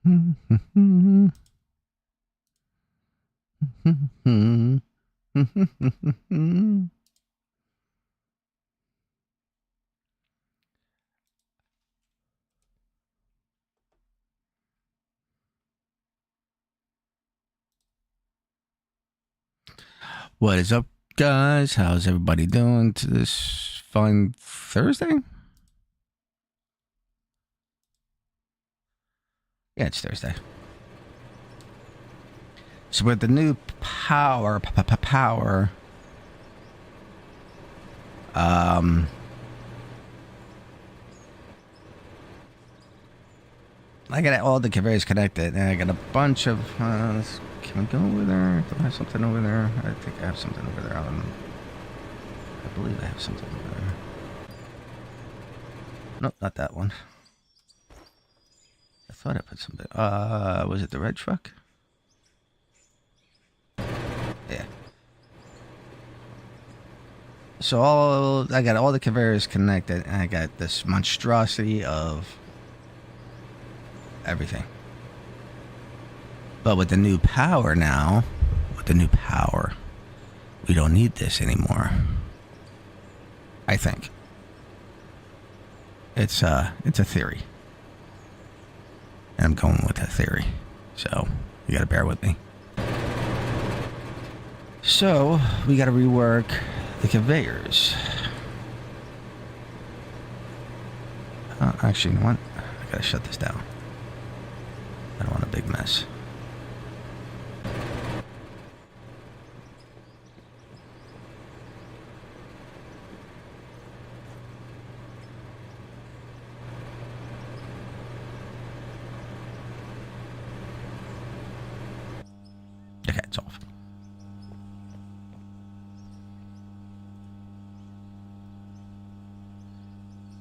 What is up, guys? How's everybody doing to this fine Thursday? Yeah, it's Thursday. So with the new power, I got all the conveyors connected, and I got a bunch of. Can we go over there? Do I have something over there? I think I have something over there. I believe I have something over there. Nope, not that one. I thought I put something. Was it the red truck? Yeah. So I got all the conveyors connected, and I got this monstrosity of everything. But with the new power now, we don't need this anymore. I think. It's a theory. And I'm going with that theory. So, you gotta bear with me. So, we gotta rework the conveyors. Actually, you know what? I gotta shut this down. I don't want a big mess. Okay, it's off.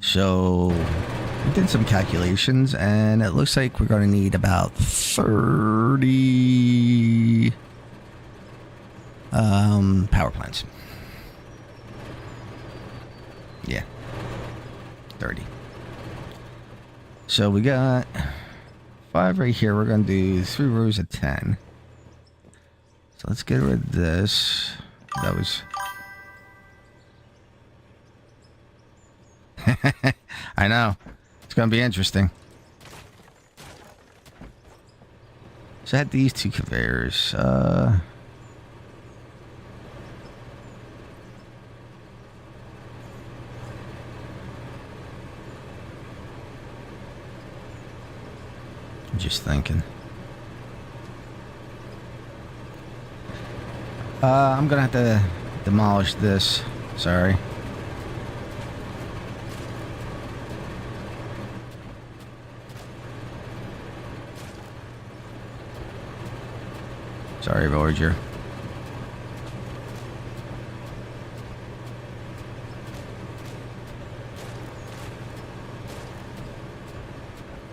So we did some calculations, and it looks like we're going to need about 30 power plants. Yeah, 30. So we got 5 right here. We're going to do 3 rows of 10. So let's get rid of this. That was... I know. It's going to be interesting. So I had these 2 conveyors. I'm just thinking. I'm going to have to demolish this. Sorry. Sorry, Voyager.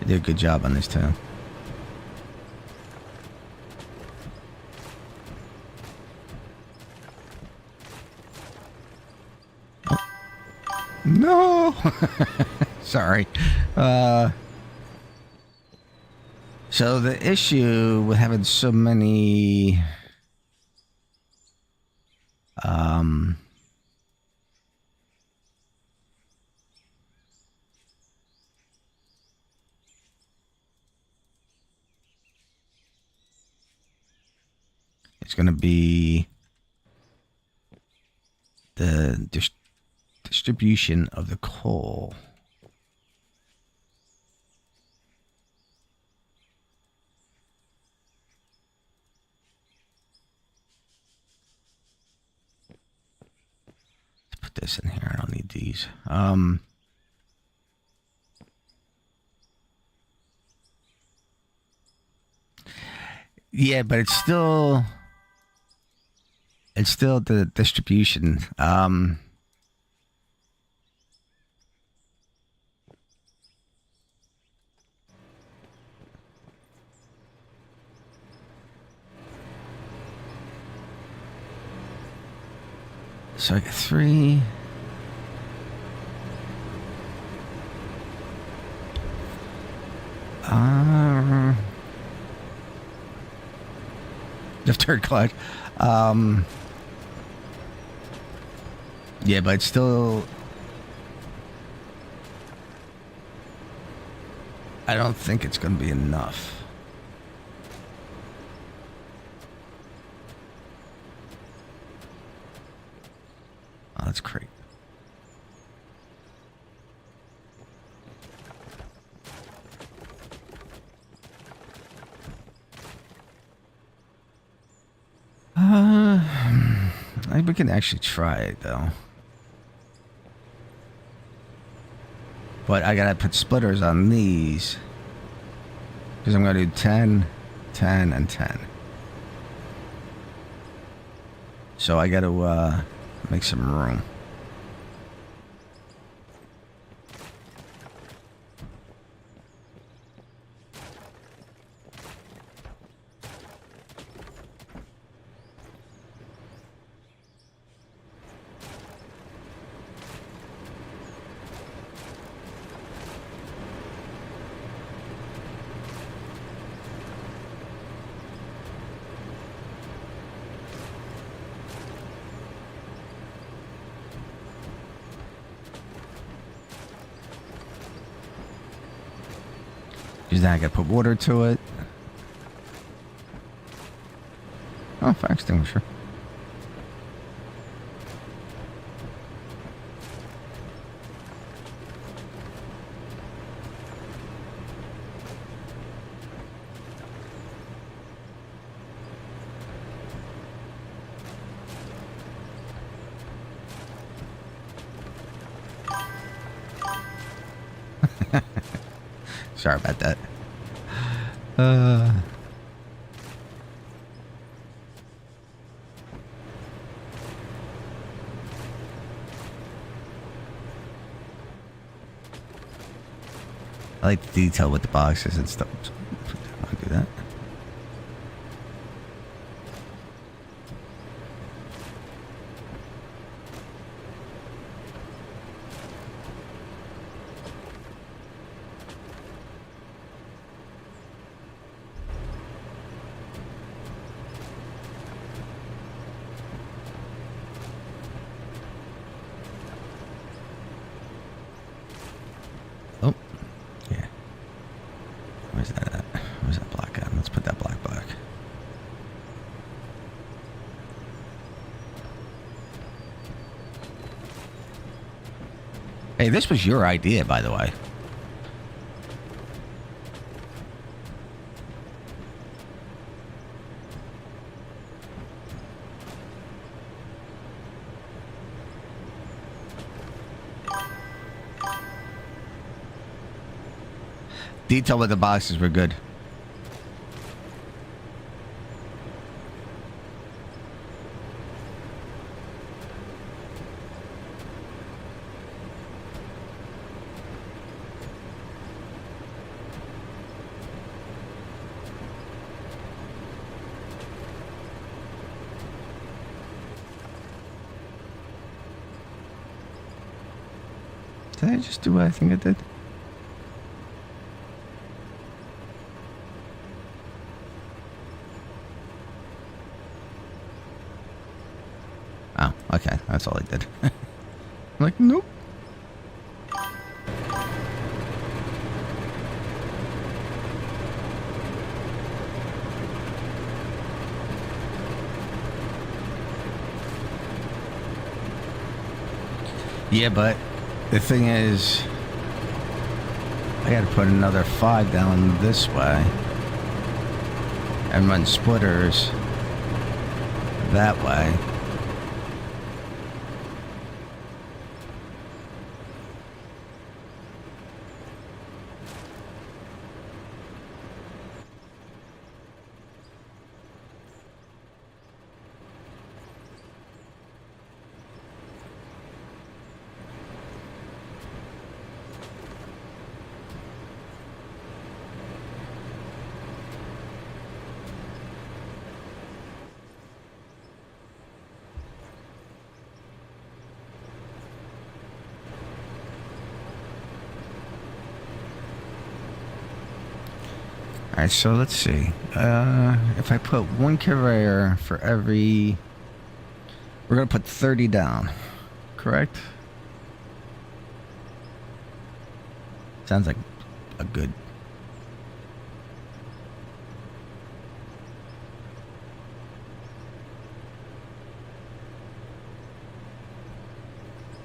You did a good job on this too. Oh. No! Sorry. So the issue with having so many it's going to be the distribution of the coal. Put this in here. I don't need these. Yeah, but it's still the distribution. So I got 3. of turd clutch. Yeah, but it's still... I don't think it's going to be enough. Oh, that's great. I think we can actually try it, though. But I gotta put splitters on these. Because I'm gonna do 10, 10, and 10. So I gotta make some room. Because then I gotta put water to it. Oh, fire extinguisher. Sorry about that. I like the detail with the boxes and stuff. So I want to do that. Oh, yeah. Where's that at? Where's that block at? Let's put that block back. Hey, this was your idea, by the way. Detail with the boxes were good. Did I just do what I think I did? Oh, okay. That's all I did. I'm like, nope. Yeah, but the thing is, I gotta put another 5 down this way and run splitters that way. Alright, so let's see. If I put one conveyor for every... We're going to put 30 down. Correct? Sounds like a good...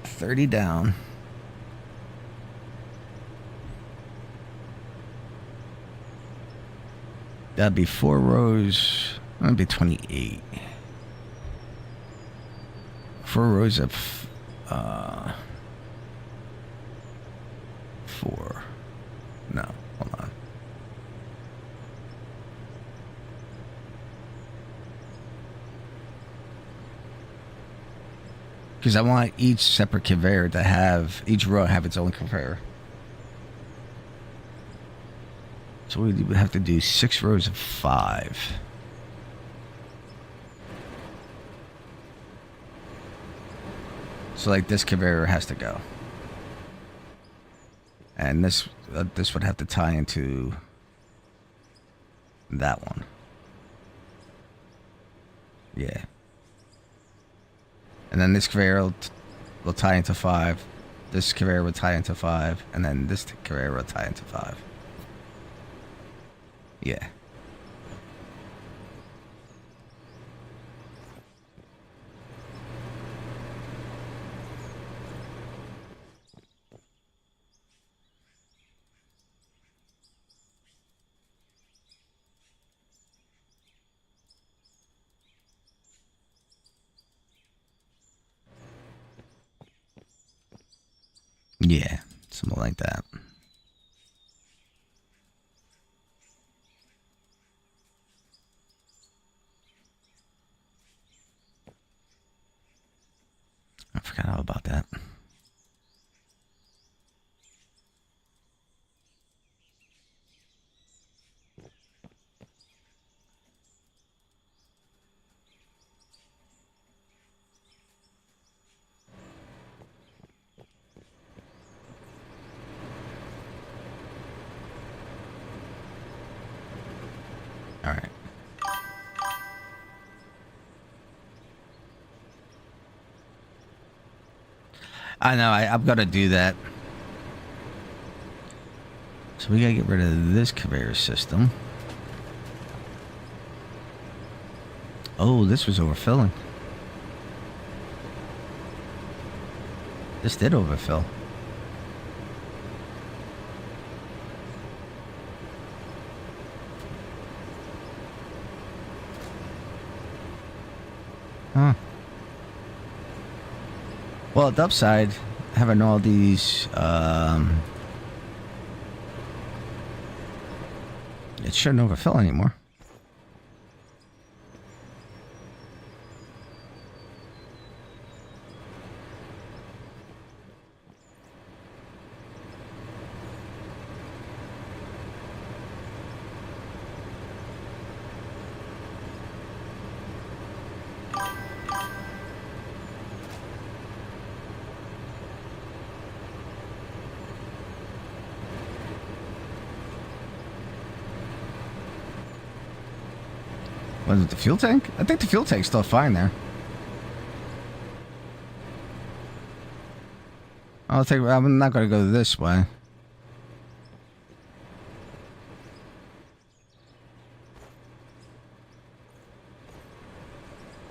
$30 down. That'd be 4 rows. That'd be 28. 4 rows of 4. No, hold on. Because I want each separate conveyor to have, each row have its own conveyor. So we would have to do 6 rows of 5. So like this conveyor has to go. And this would have to tie into that one. Yeah. And then this conveyor will tie into 5. This conveyor will tie into 5. And then this conveyor will tie into 5. Yeah. Yeah, something like that. I forgot all about that. All right. I know, I've got to do that. So we got to get rid of this conveyor system. Oh, this was overfilling. This did overfill. Huh. Well, the upside, having all these, it shouldn't overfill anymore. Was it the fuel tank? I think the fuel tank's still fine there. I'm not going to go this way.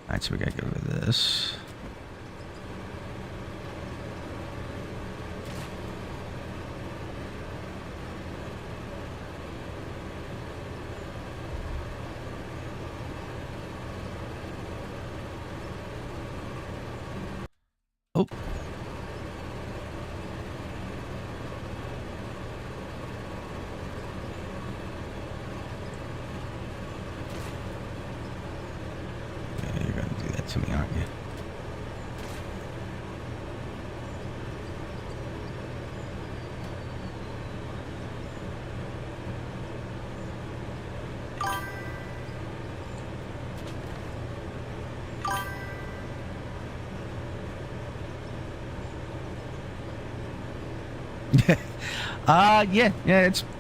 Alright, so we got to get rid of this. Oh. Yeah, you're going to do that to me, aren't you?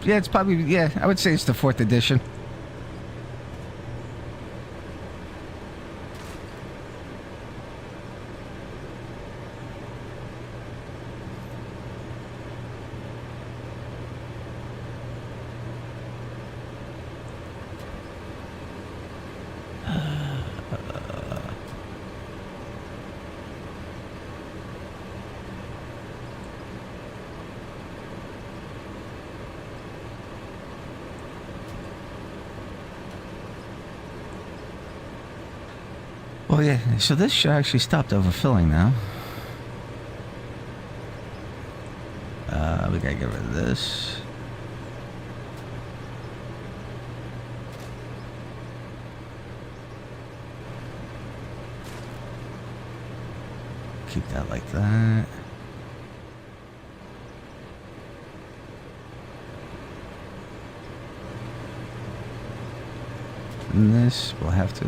It's probably, yeah, I would say it's the 4th edition. Well, yeah, so this should actually stopped overfilling now. We gotta get rid of this. Keep that like that. And this will have to,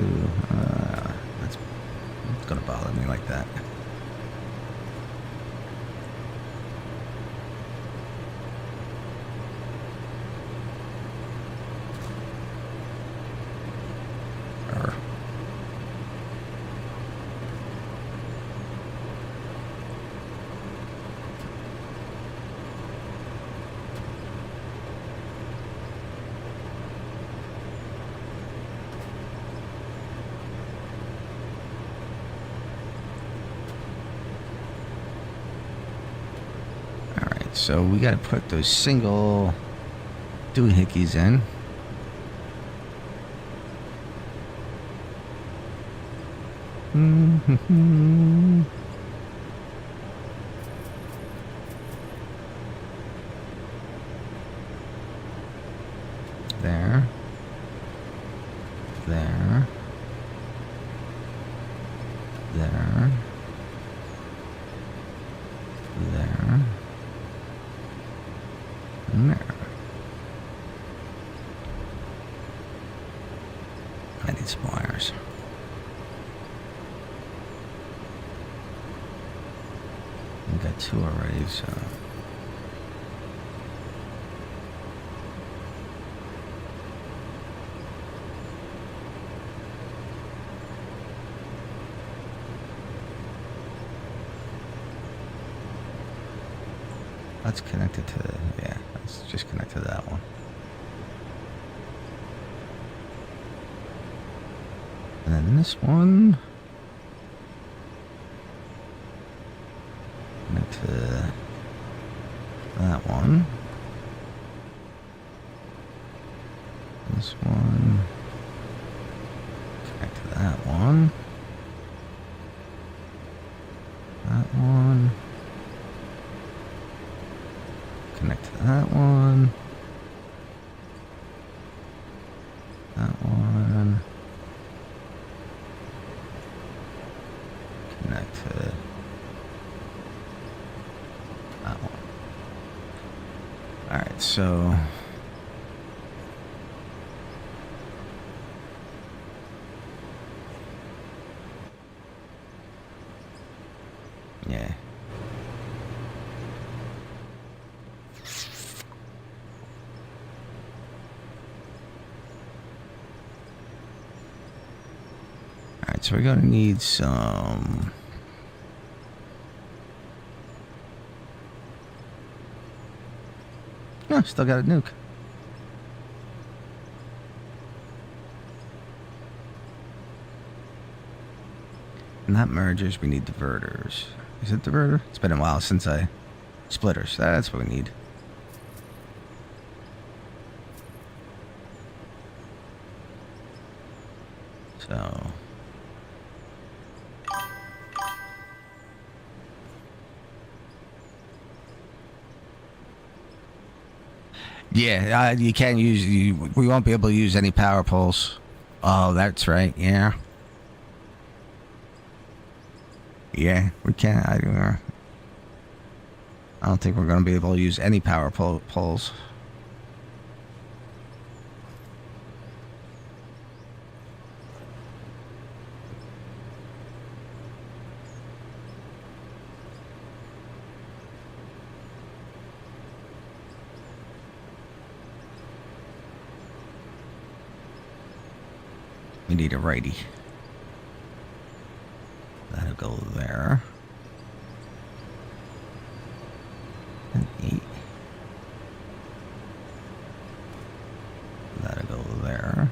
it's gonna bother me like that. So we got to put those single doohickeys in. There. There. There. There. And there. I need some wires. We got 2 already, so. That's connected to the, yeah, let's just connect to that one. And then this one, connect to that one. This one, connect to that one. That one. Connect to that one. That one. Connect to that one. Alright, so yeah. So we're going to need some. Oh, still got a nuke. And that mergers, we need diverters. Is it diverter? It's been a while since I... Splitters, that's what we need. So... Yeah, you can't use... we won't be able to use any power poles. Oh, that's right, yeah. Yeah, we can't... I don't think we're going to be able to use any power poles. We need a righty. That'll go there. An 8. That'll go there.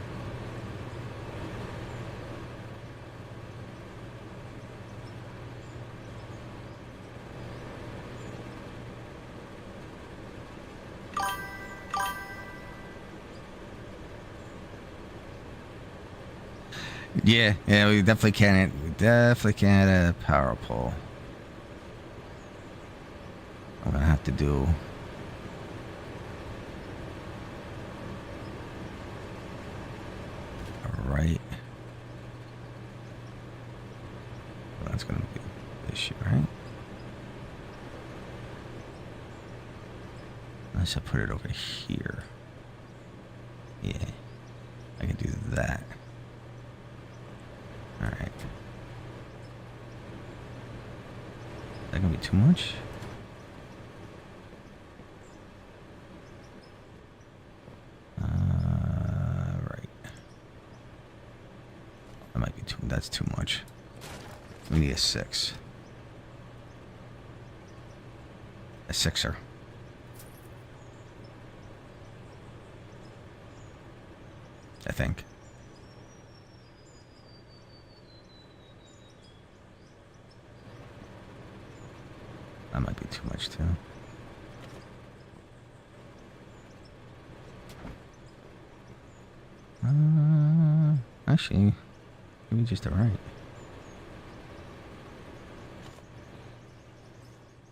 Yeah, we definitely can't. We definitely can't add a power pole. I'm gonna have to do. Right. Well, that's gonna be the issue, right? Unless I put it over here. Yeah, I can do that. All right. Is that gonna be too much? Right. That might be too. That's too much. We need a 6. A 6er. I think. That might be too much too. Actually, maybe just the right.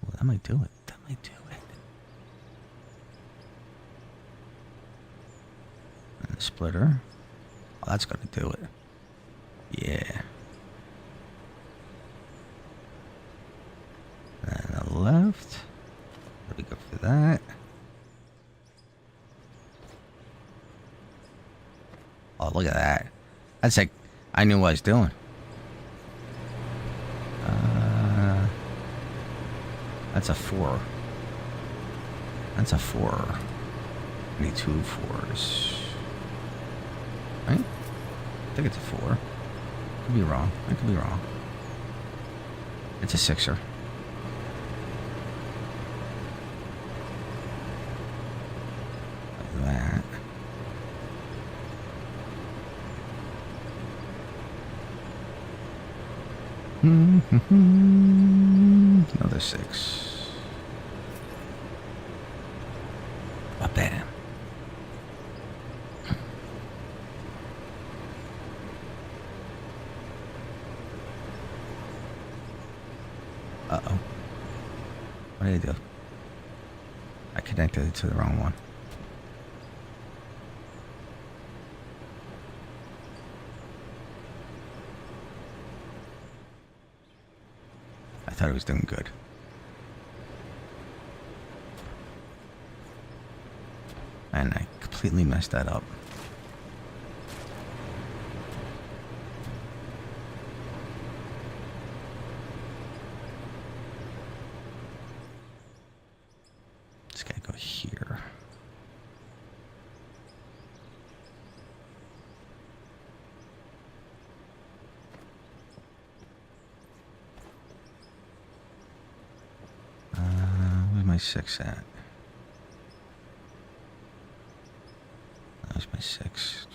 Well, that might do it. That might do it. And the splitter. Oh, that's gonna do it. Yeah. And the left. Let me go for that. Oh, look at that. That's like, I knew what I was doing. That's a 4. That's a 4. I need 2 4s. Right? I think it's a 4. Could be wrong. I could be wrong. It's a 6er. Like that. Another 6. Oh, bam. Uh-oh. What did I do? I connected it to the wrong one. I thought it was doing good. And I completely messed that up. It's gotta go here. Where's my 6 at? That's my 6.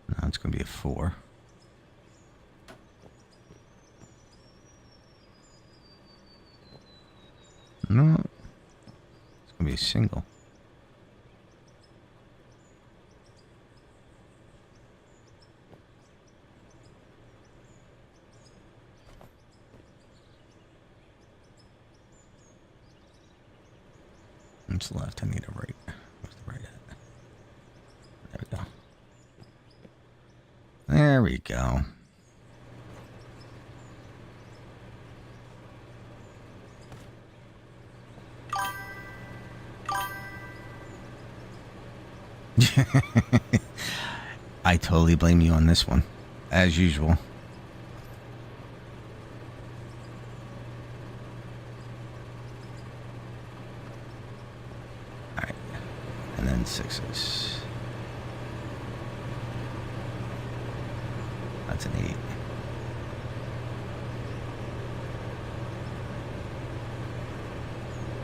Now it's going to be a 4. No. It's going to be a single. It's left. I need a right. Where's the right at? There we go. There we go. I totally blame you on this one, as usual. and 6s. That's an 8.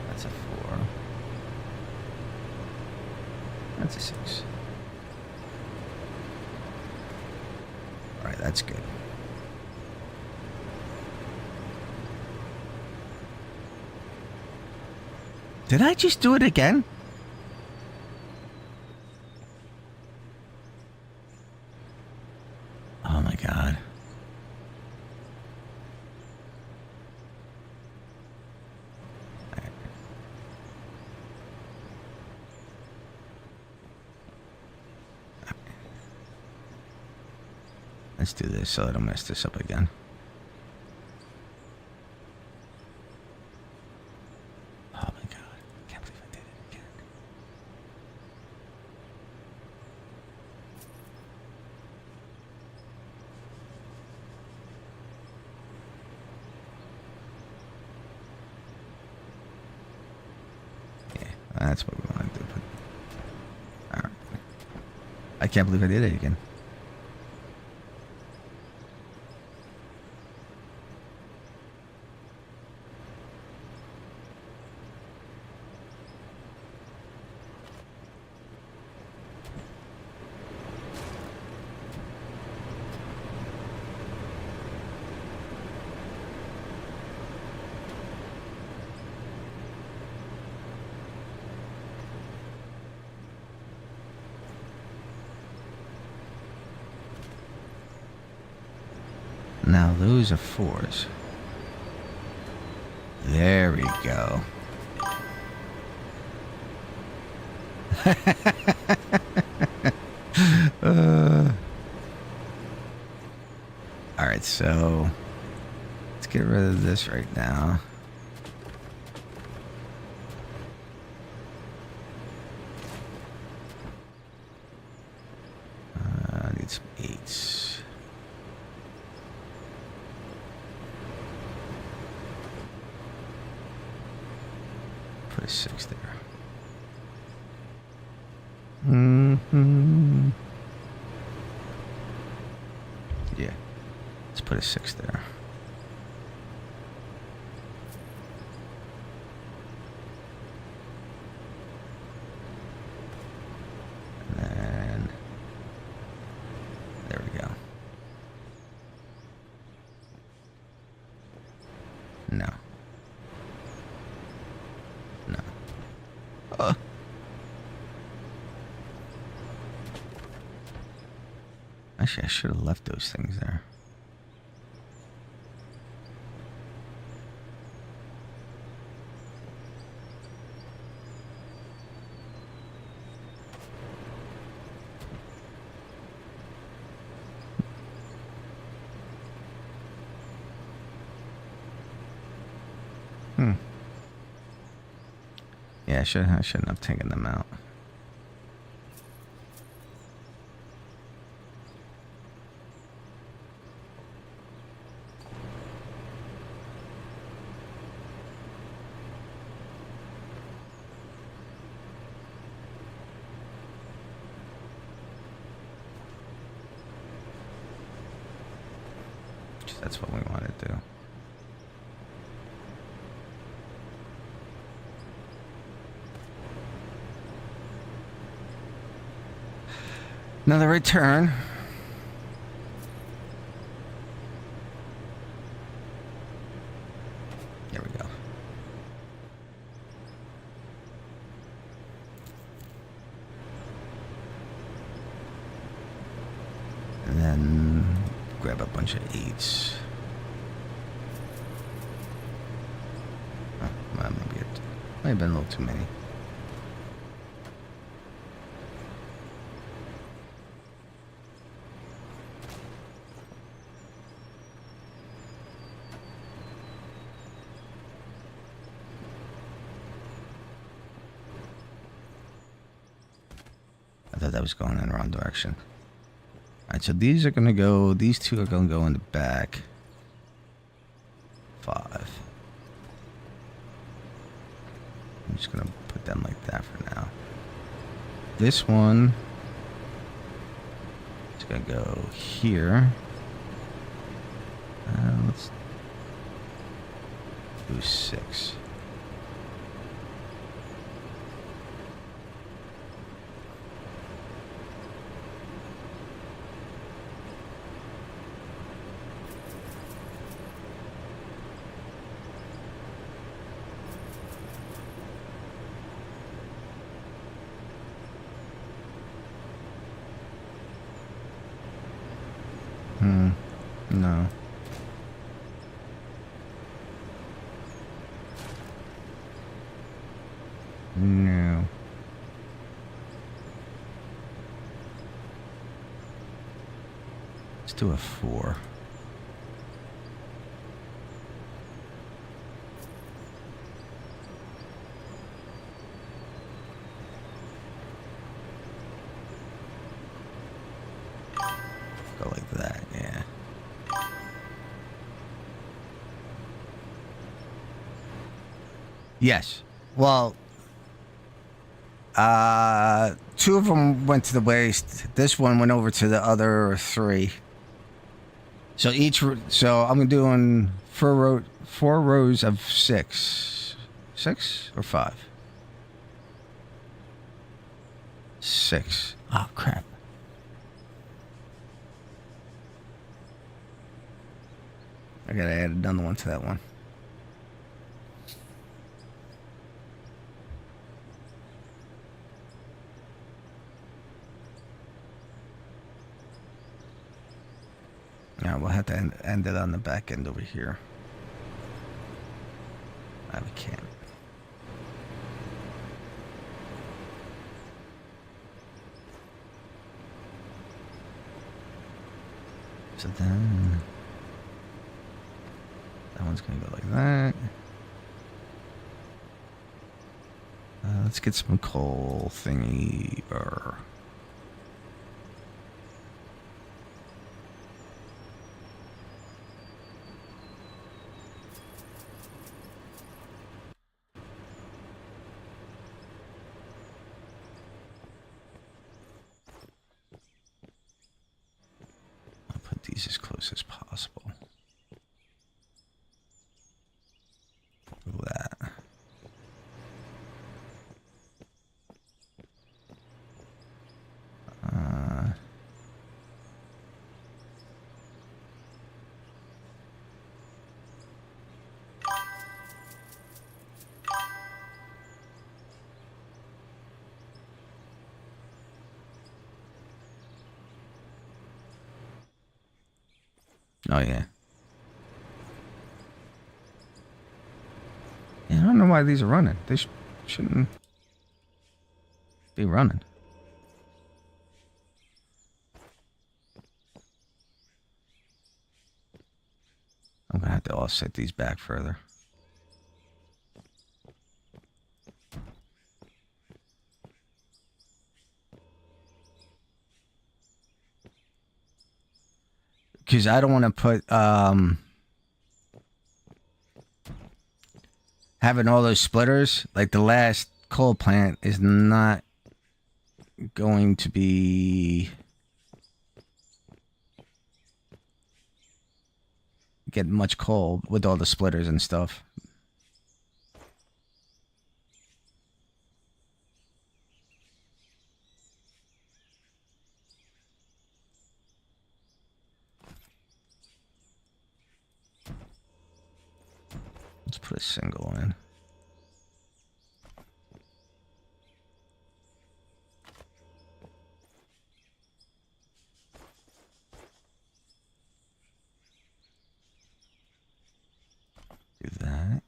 That's a 4. That's a 6. Alright, that's good. Did I just do it again? Oh my god. Let's do this so I don't mess this up again. Oh my god. I can't believe I did it again. Yeah, that's what we want to do. Alright. I can't believe I did it again. Now those are 4s. There we go. Alright, so let's get rid of this right now. I need some 8s. Put a 6 there. Yeah. Let's put a 6 there. And then there we go. No. No. Actually, I should have left those things there. Yeah, I shouldn't have taken them out. That's what we want to do. Another return. There we go. And then grab a bunch of 8s. Oh, well, maybe it might have been a little too many. I thought that was going in the wrong direction. Alright, so these are going to go, these 2 are going to go in the back. 5. I'm just going to put them like that for now. this one is gonna go here. Let's do 6. No. No. Let's do a 4. Go like that, yeah. Yes. Well, 2 of them went to the waste. This one went over to the other 3. So so I'm doing 4 rows of 6. 6 or 5? 6. Oh, crap. I gotta add another one to that one. Yeah, we'll have to end it on the back end over here. We can't. So then that one's gonna go like that. Let's get some coal thingy. I'll put these as close as possible. Do that. Oh, yeah. Yeah, I don't know why these are running. They shouldn't be running. I'm going to have to offset these back further. Because I don't want to put... having all those splitters, like the last coal plant is not going to be getting much coal with all the splitters and stuff. Let's put a single in. Do that.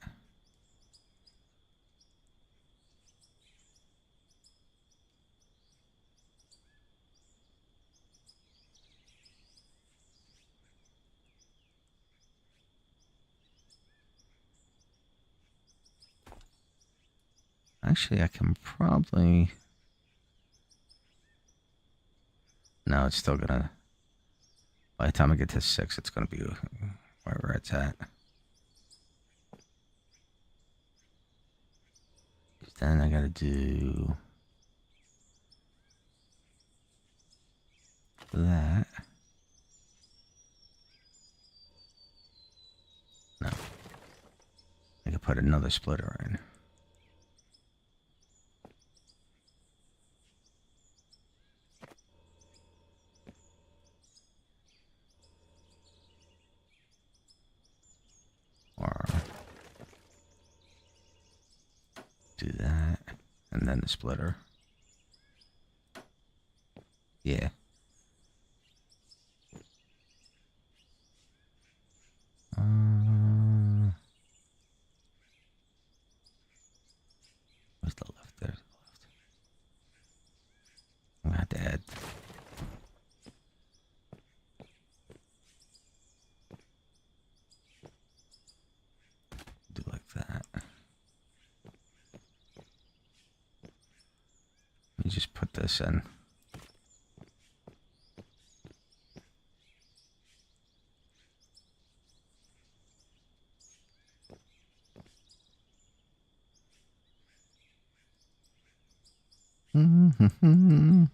Actually, I can probably... No, it's still gonna... By the time I get to 6, it's gonna be wherever it's at. Then I gotta do that. No. I could put another splitter in. Or do that. And then the splitter. Yeah. Where's the left? There's the left. I'm gonna have to add. Do like that. Let me just put this in. Mm-hmm.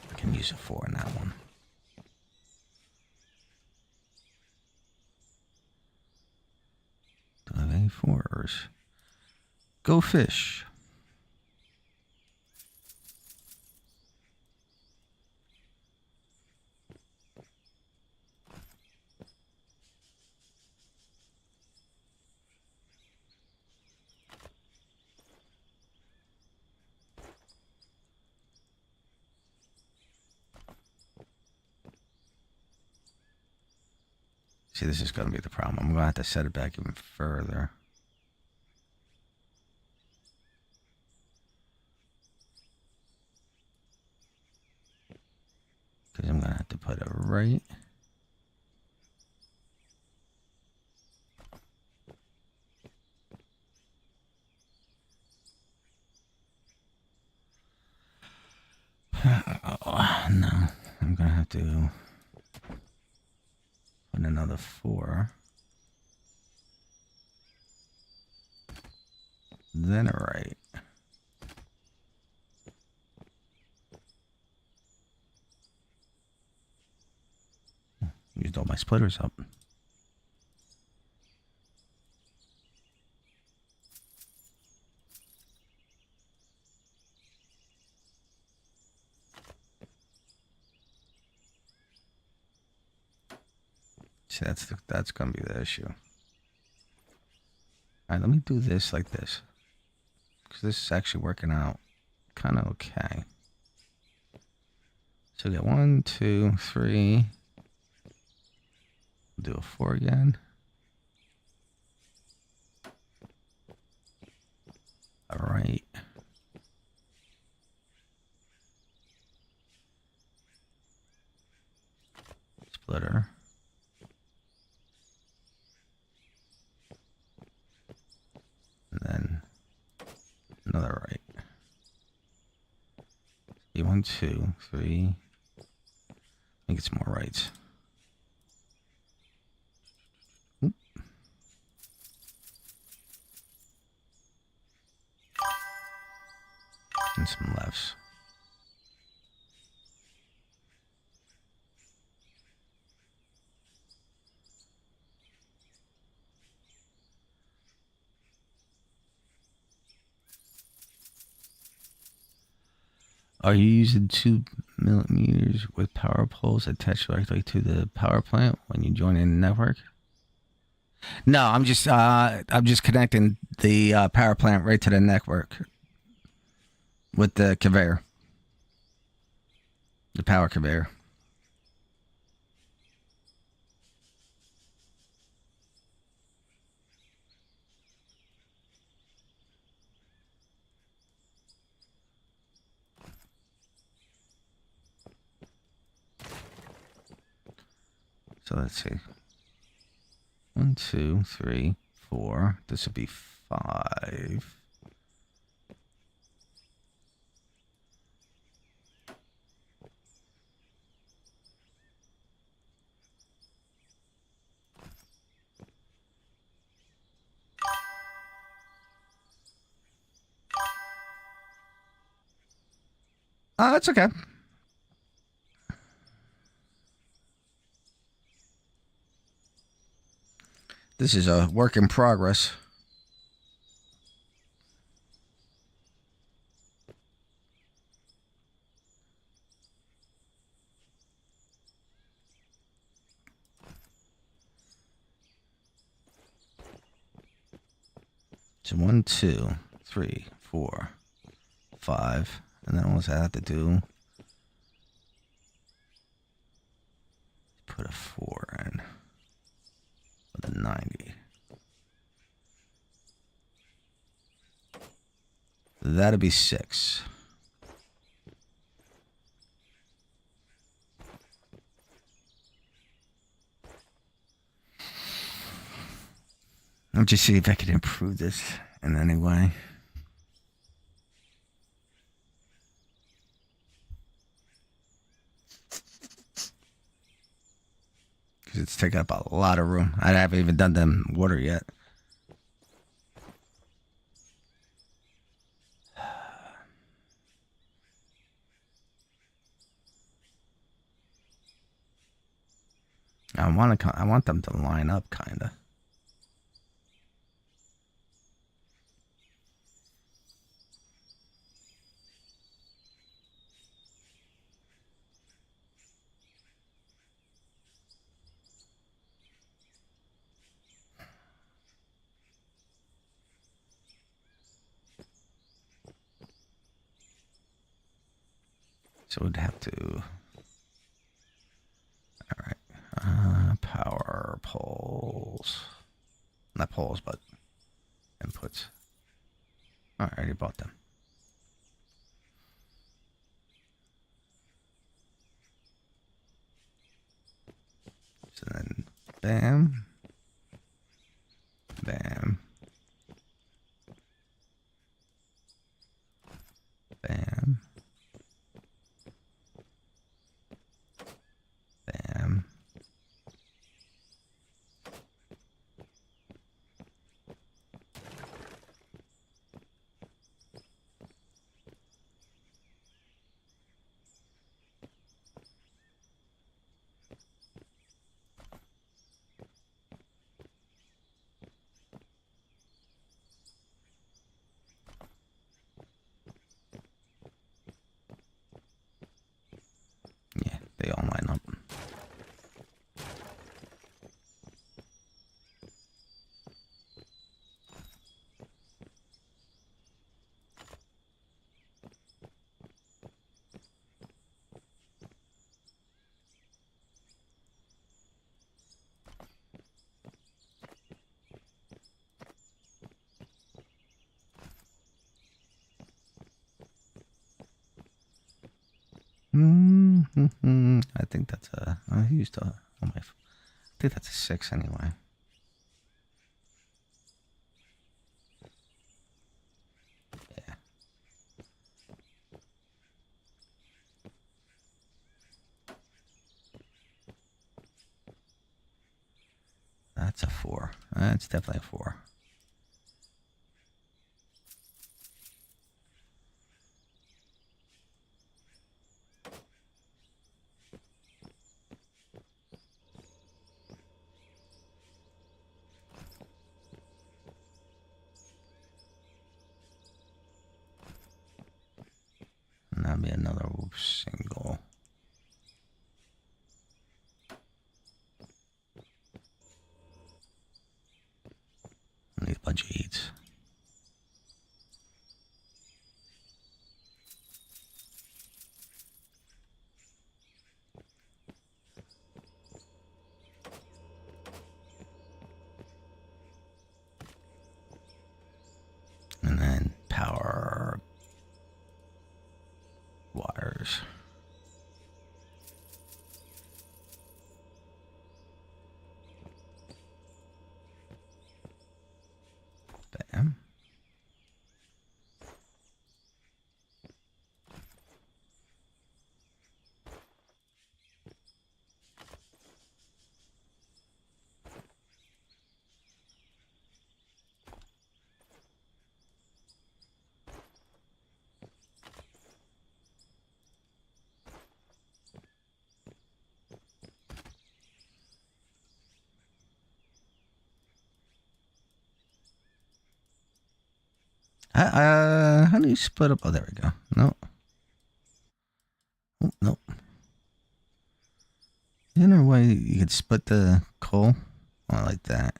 I can use a 4 in that one. Do I have any 4s? Go fish. See, this is going to be the problem. I'm going to have to set it back even further. Because I'm going to have to put it right. Oh, no. I'm going to have to put another 4. Then a right. Used all my splitters up. See, that's gonna be the issue. All right, let me do this like this, because this is actually working out kind of okay. So we get 1, 2, 3. Do a 4 again. All right. Splitter. And then another right. 1, 2, 3. I think it's more rights. Oop. And some lefts. Are you using 2mm with power poles attached directly to the power plant when you join in the network? No, I'm just connecting the power plant right to the network with the conveyor, the power conveyor. So let's see. 1, 2, 3, 4. This would be 5. Oh, that's okay. This is a work in progress. So 1, 2, 3, 4, 5. And then all I have to do, put a 4 in with a 90. That'd be 6. I'll just see if I can improve this in any way. Because it's taking up a lot of room. I haven't even done them water yet. I want them to line up, kind of. So we'd have to. All right. Power poles. Not poles, but inputs. All right, I already bought them. So then, bam, bam, bam, bam. Yeah, they all line up. I think that's a. I used a. I think that's a 6 anyway. Yeah. That's a 4. That's definitely a 4. And that'd be another single. I need a bunch of 8s. And then power wires. How do you split up? Oh, there we go. No. Oh, no. Isn't there a way you could split the coal? Oh, like that.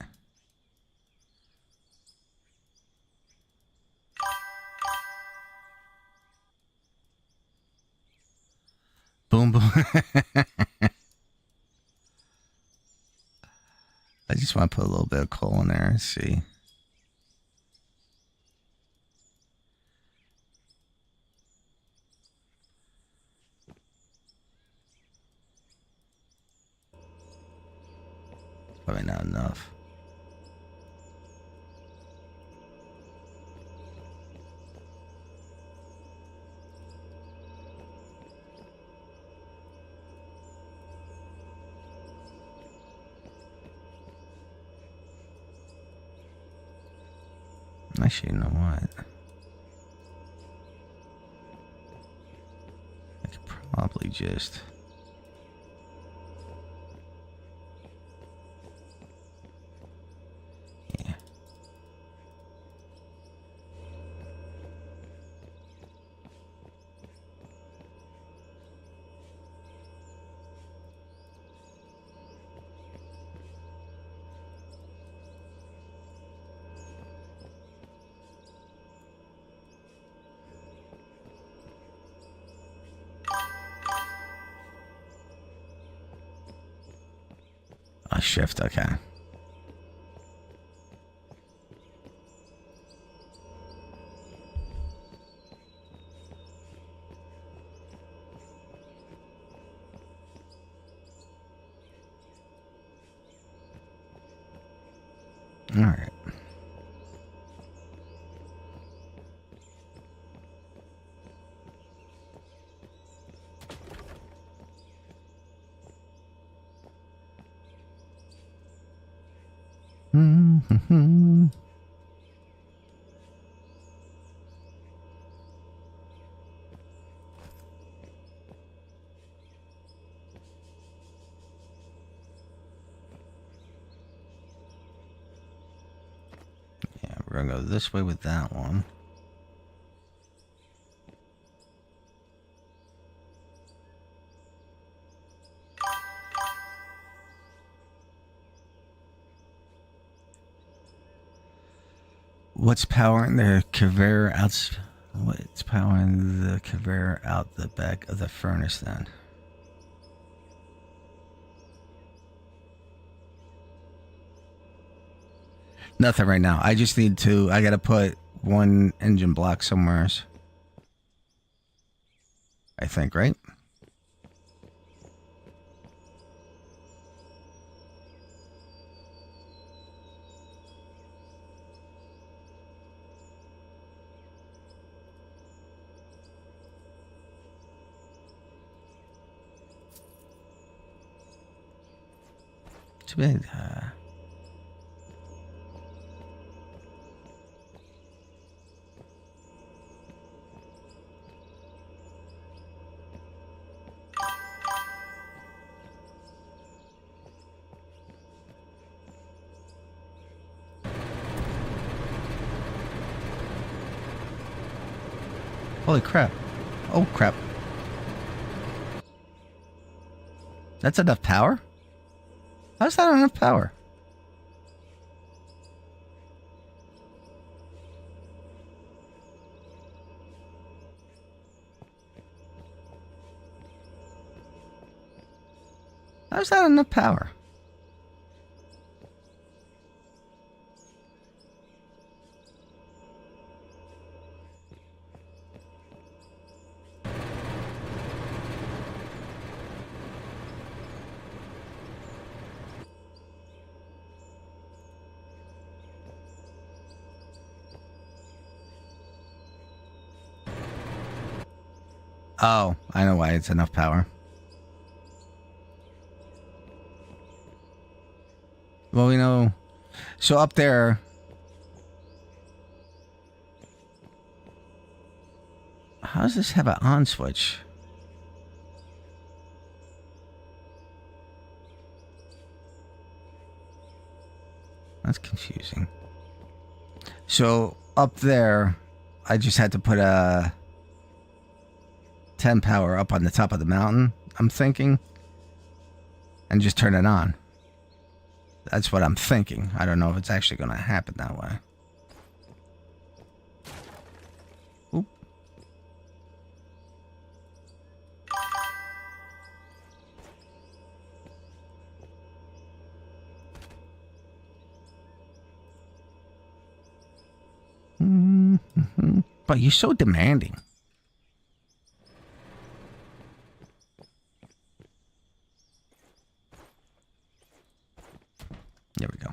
Boom, boom. I just want to put a little bit of coal in there and see. Probably not enough. Actually, you know what? I could probably just... Yeah. Oh, shift, okay. All right. Mm-hmm. Yeah, we're gonna go this way with that one. What's powering the conveyor out? What's powering the conveyor out the back of the furnace then? Nothing right now. I just need to. I gotta put one engine block somewhere. I think, right? Too bad. Holy crap. Oh, crap. That's enough power? How's that enough power? How's that enough power? Oh, I know why it's enough power. Well, we know. So up there. How does this have an on switch? That's confusing. So up there, I just had to put a 10 power up on the top of the mountain, I'm thinking, and just turn it on. That's what I'm thinking. I don't know if it's actually going to happen that way. Oop. Mm-hmm. But you're so demanding. There we go.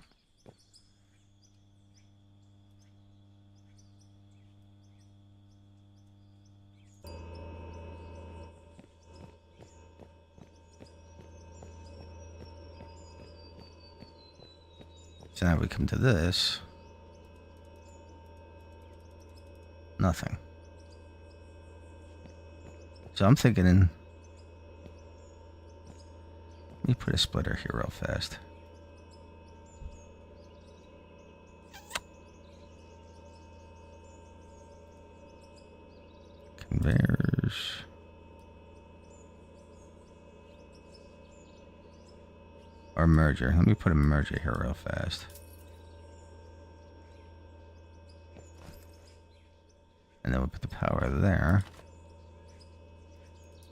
So now we come to this. Nothing. So I'm thinking let me put a splitter here real fast. Conveyors. Or merger. Let me put a merger here real fast. And then we'll put the power there.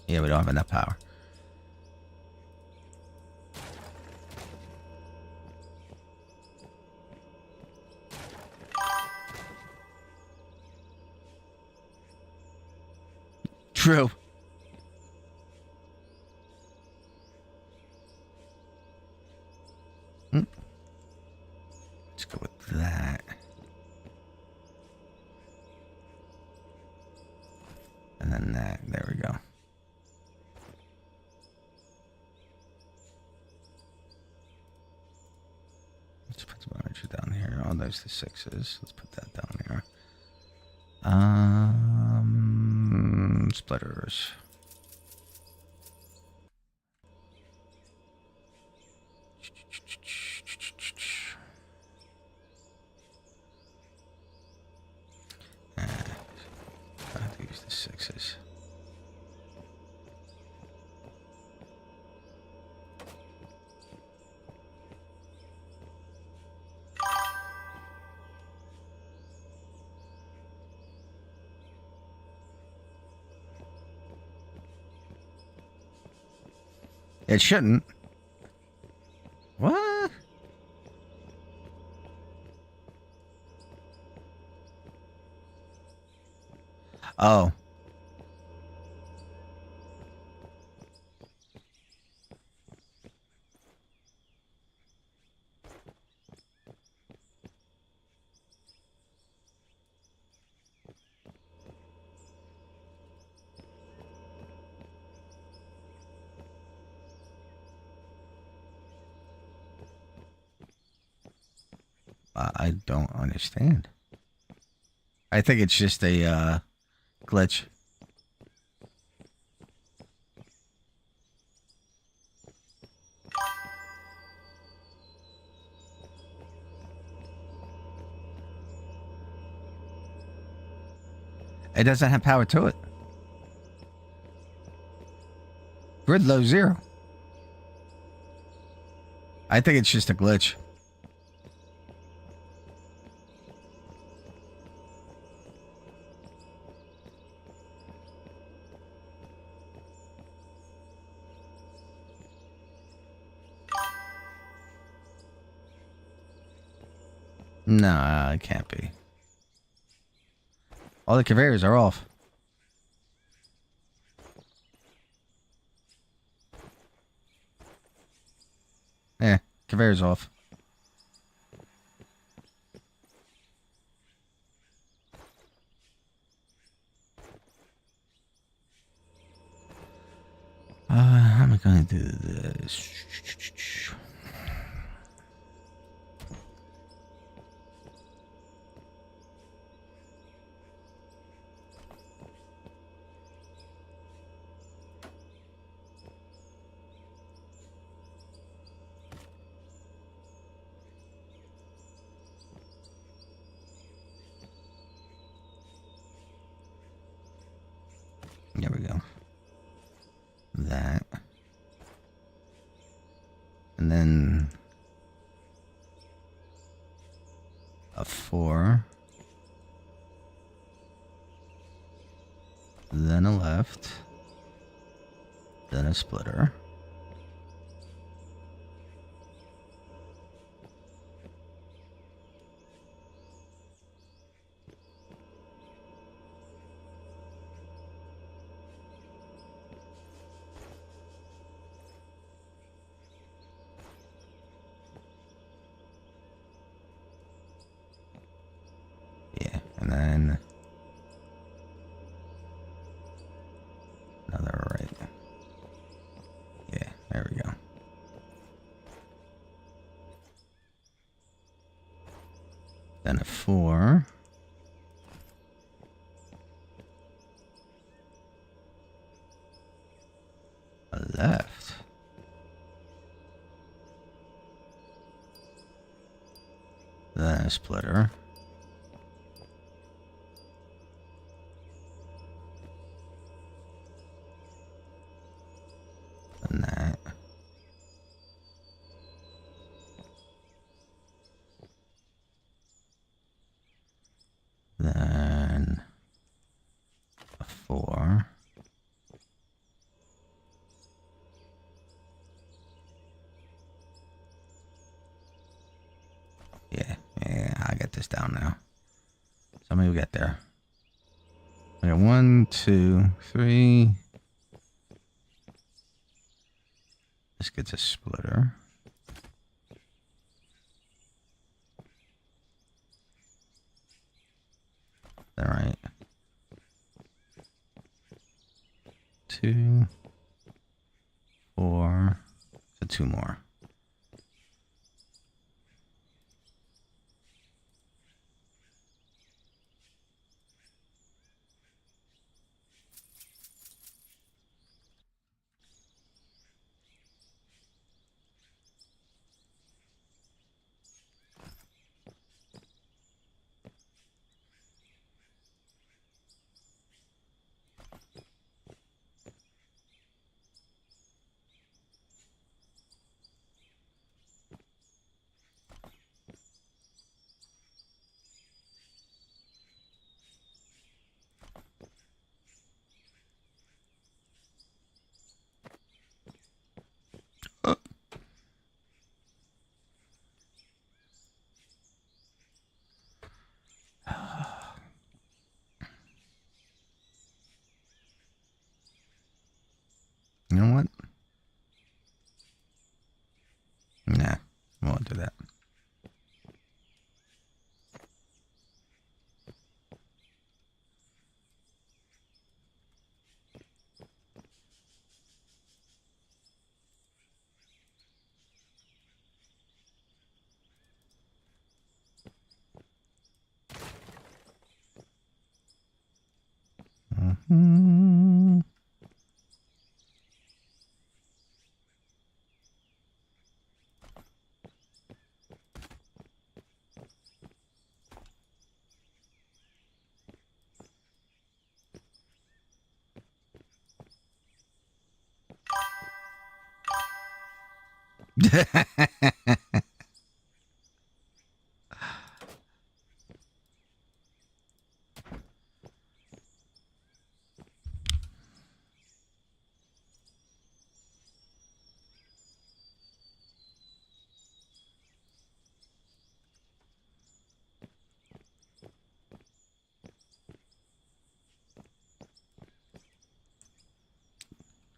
Yeah, we don't have enough power. True. Let's go with that. And then that. There we go. Let's put some energy down here. Oh, there's the 6s. Let's put that down here. Splitters. I have to use the 6s. It shouldn't. What? Oh. I don't understand. I think it's just a glitch. It doesn't have power to it. Grid low 0. I think it's just a glitch. No, it can't be. All the conveyors are off. Yeah, conveyor's off. How am I going to do this? we go. That. And then a 4. Then a left. Then a splitter. Yeah, and then another right. Yeah, there we go. Then a 4. A left. Then a splitter. And that. Then a 4. Yeah, I get this down now. Somebody will get there. I got 1, 2, 3. This gets a splitter. All right. 2, 4. So 2 more. You know what? Nah, I won't do that. Mm-hmm.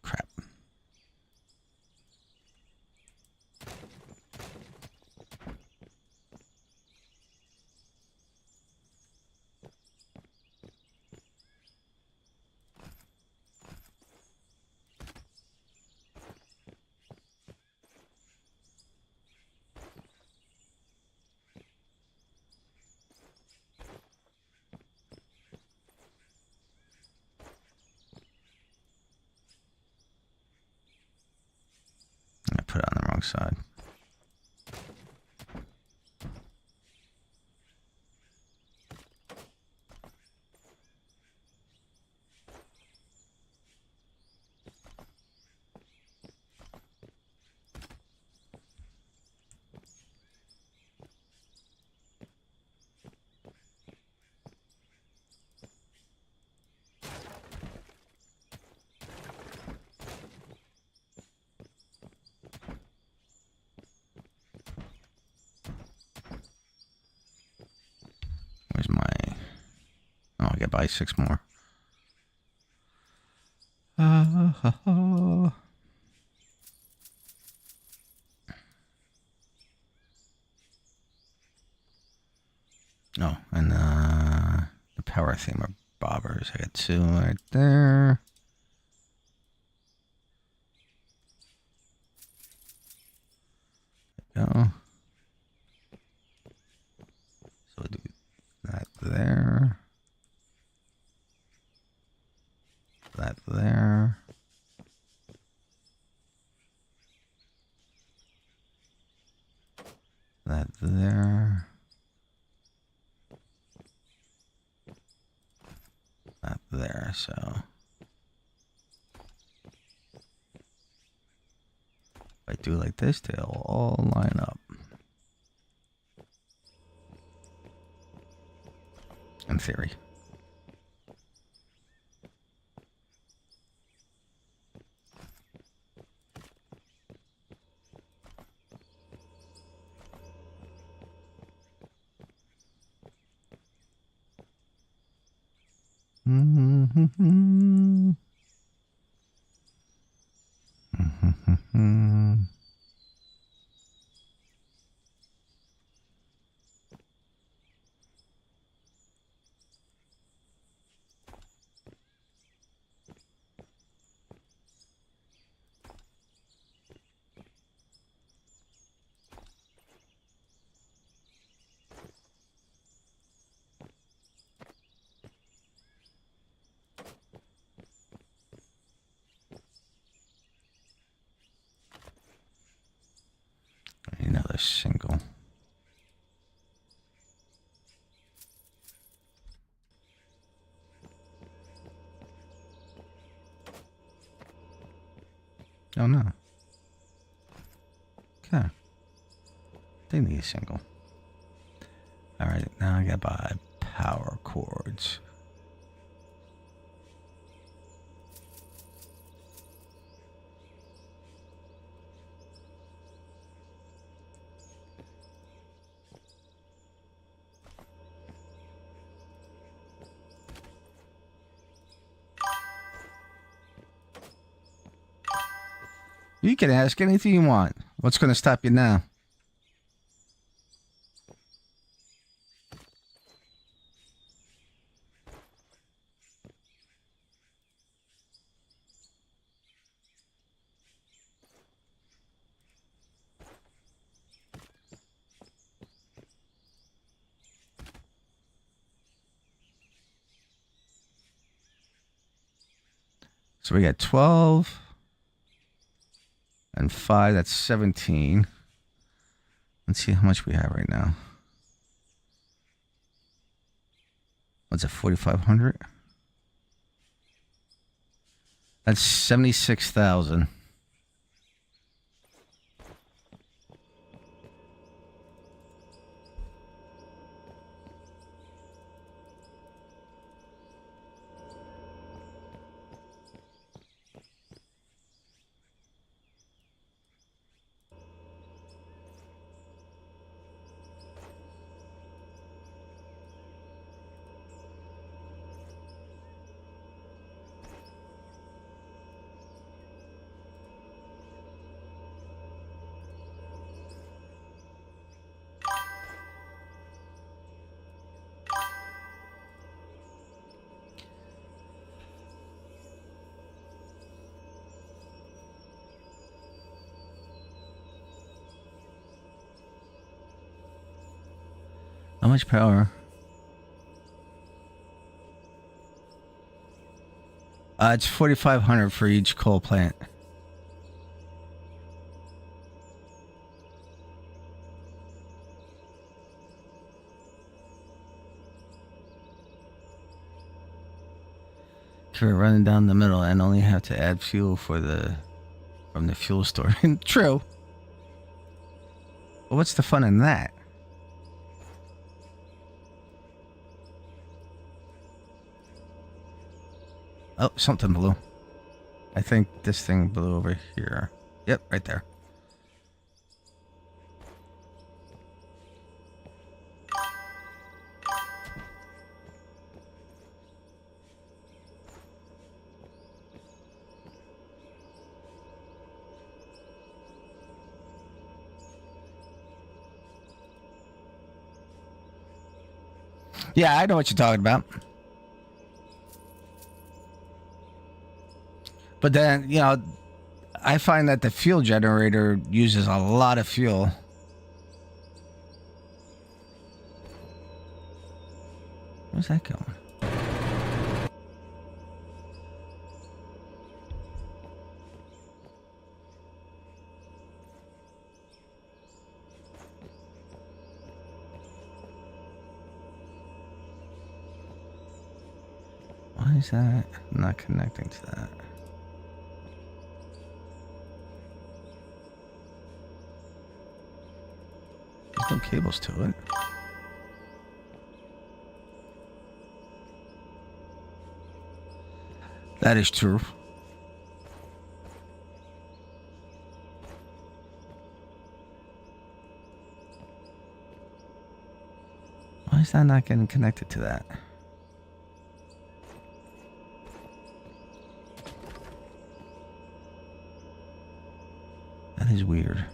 Crap. I put it on the wrong side. could buy 6 more. Oh, and the power themer bobbers. I got 2 right there. There we go. So we'll do that there. That there. That there. That there, so. If I do like this, they'll all line up. In theory. Another single. Oh no. Okay. They need a single. Alright, now I gotta buy power cords. You can ask anything you want. What's going to stop you now? So we got 12 and 5. That's 17. Let's see how much we have right now. What's it, 4,500? That's 76,000. How much power? It's 4,500 for each coal plant. We're running down the middle and only have to add fuel for from the fuel store. True. But what's the fun in that? Oh, something blew. I think this thing blew over here. Yep, right there. Yeah, I know what you're talking about. But then, you know, I find that the fuel generator uses a lot of fuel. Where's that going? Why is that not connecting to that? There's no cables to it. That is true. Why is that not getting connected to that? That is weird.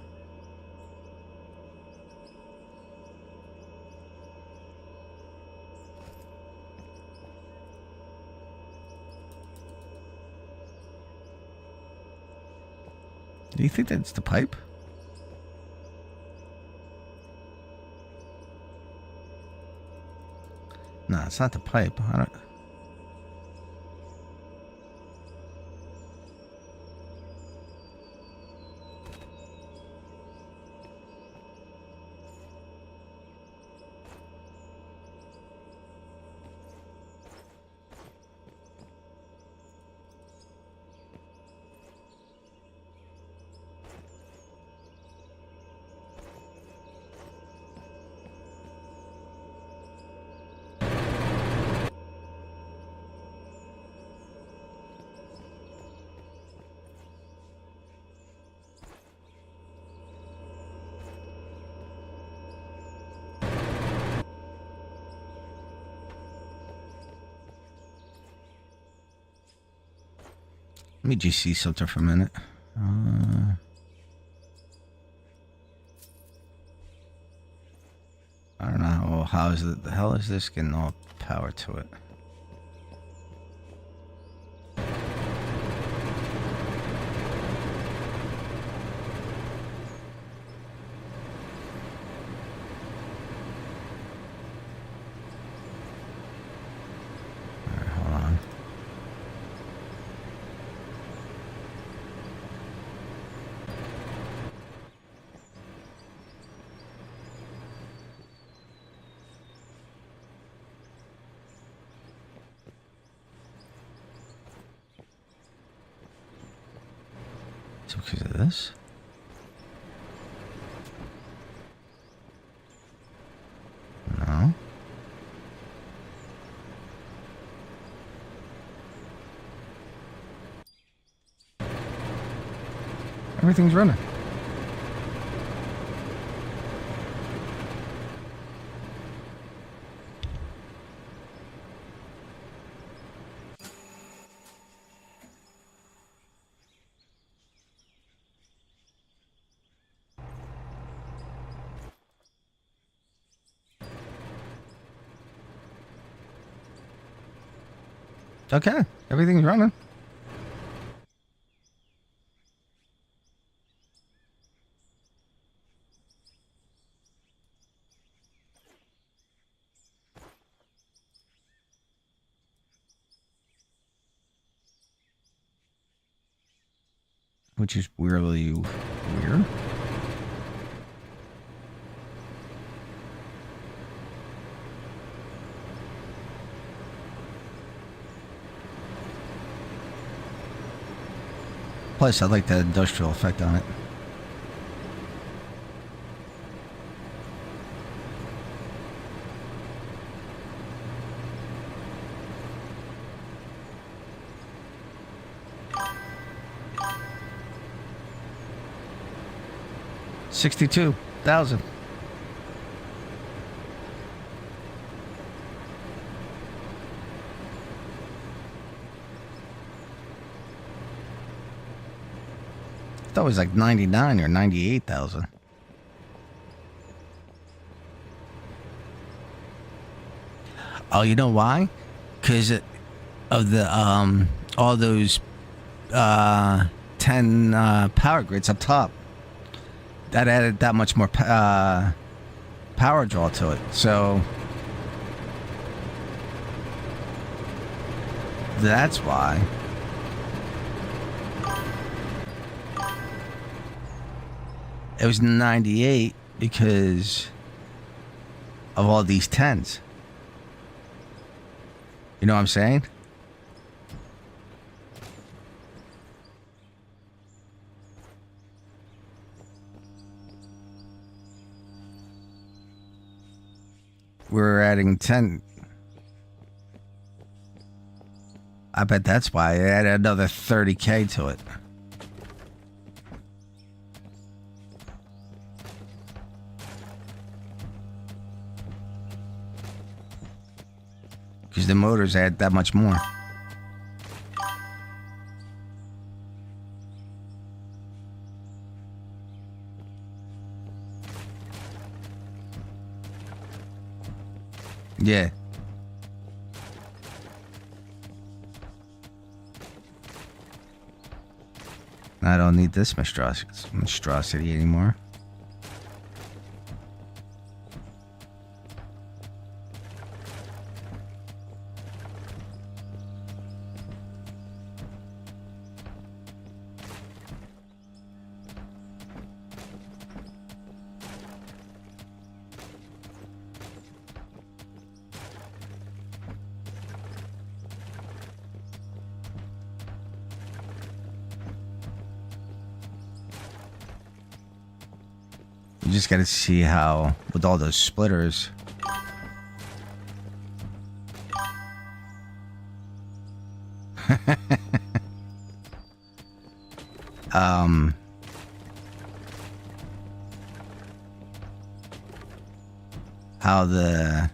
Do you think that's the pipe? No, it's not the pipe. I don't... Let me just see something for a minute. I don't know how is it. The hell is this getting all power to it? Because of this? No. Everything's running. Okay, everything's running. Which is weirdly weird. Plus, I like that industrial effect on it. $62,000. I thought it was like 99 or 98,000. Oh, you know why? Because of the all those 10 power grids up top. That added that much more power draw to it. So that's why. It was 98 because of all these 10s. You know what I'm saying? We're adding 10. I bet that's why I added another 30K to it. Because the motors add that much more. Yeah. I don't need this monstrosity anymore. You just gotta see how, with all those splitters. How the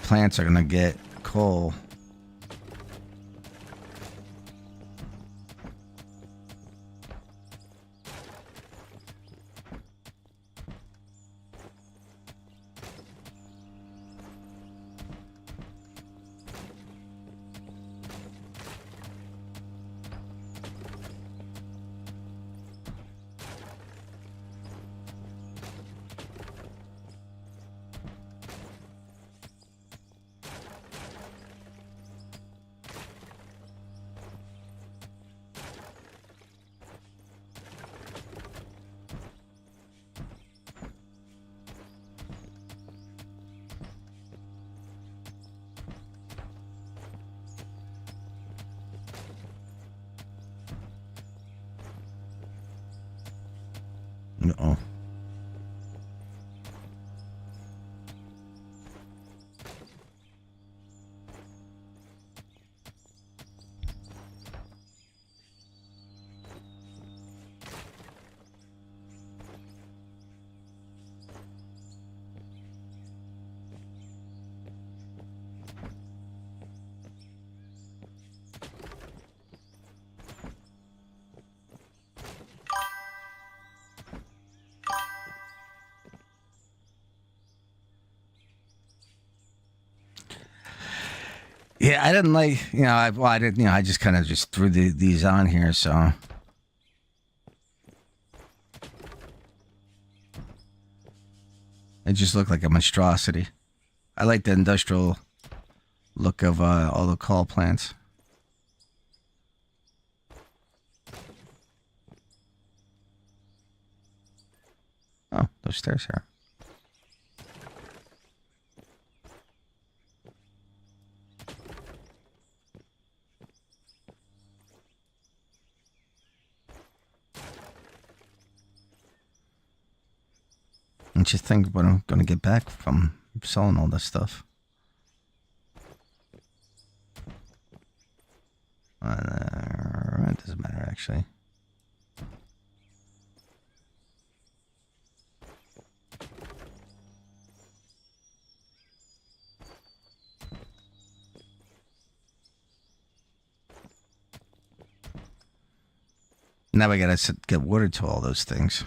plants are gonna get coal. Uh-oh. Yeah, I didn't like, I didn't, I just kind of just threw these on here, so. It just looked like a monstrosity. I like the industrial look of all the coal plants. Oh, those stairs here. And just think what I'm going to get back from selling all this stuff. It doesn't matter, actually. Now we gotta get water to all those things.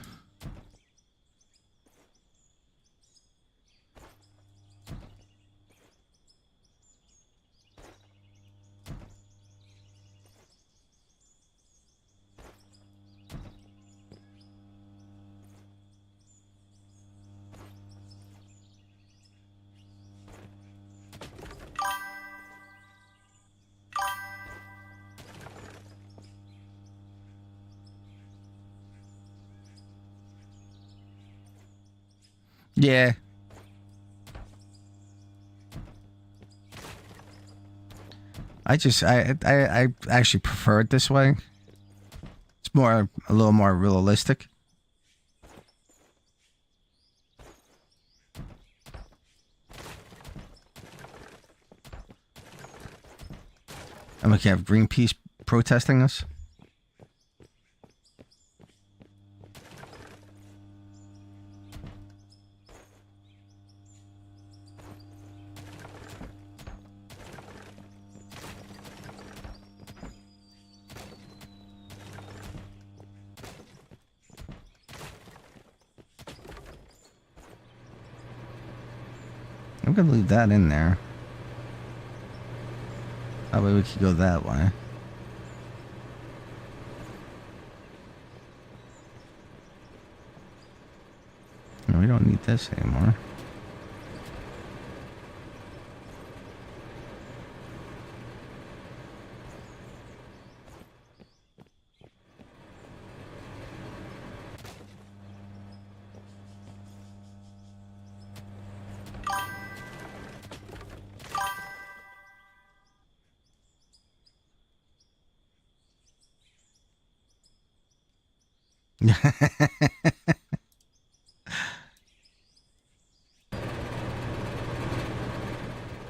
Yeah. I actually prefer it this way. It's a little more realistic. And we can have Greenpeace protesting us. I'm gonna leave that in there. That way we could go that way. No, we don't need this anymore.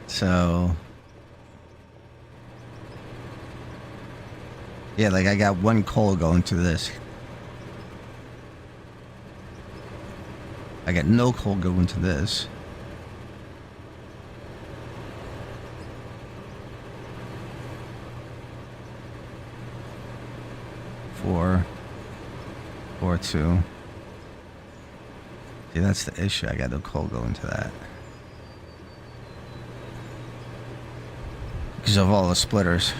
So, yeah, like I got one coal going to this. I got no coal going to this. Four, 2. See, that's the issue. I got no coal going to that. Because of all the splitters.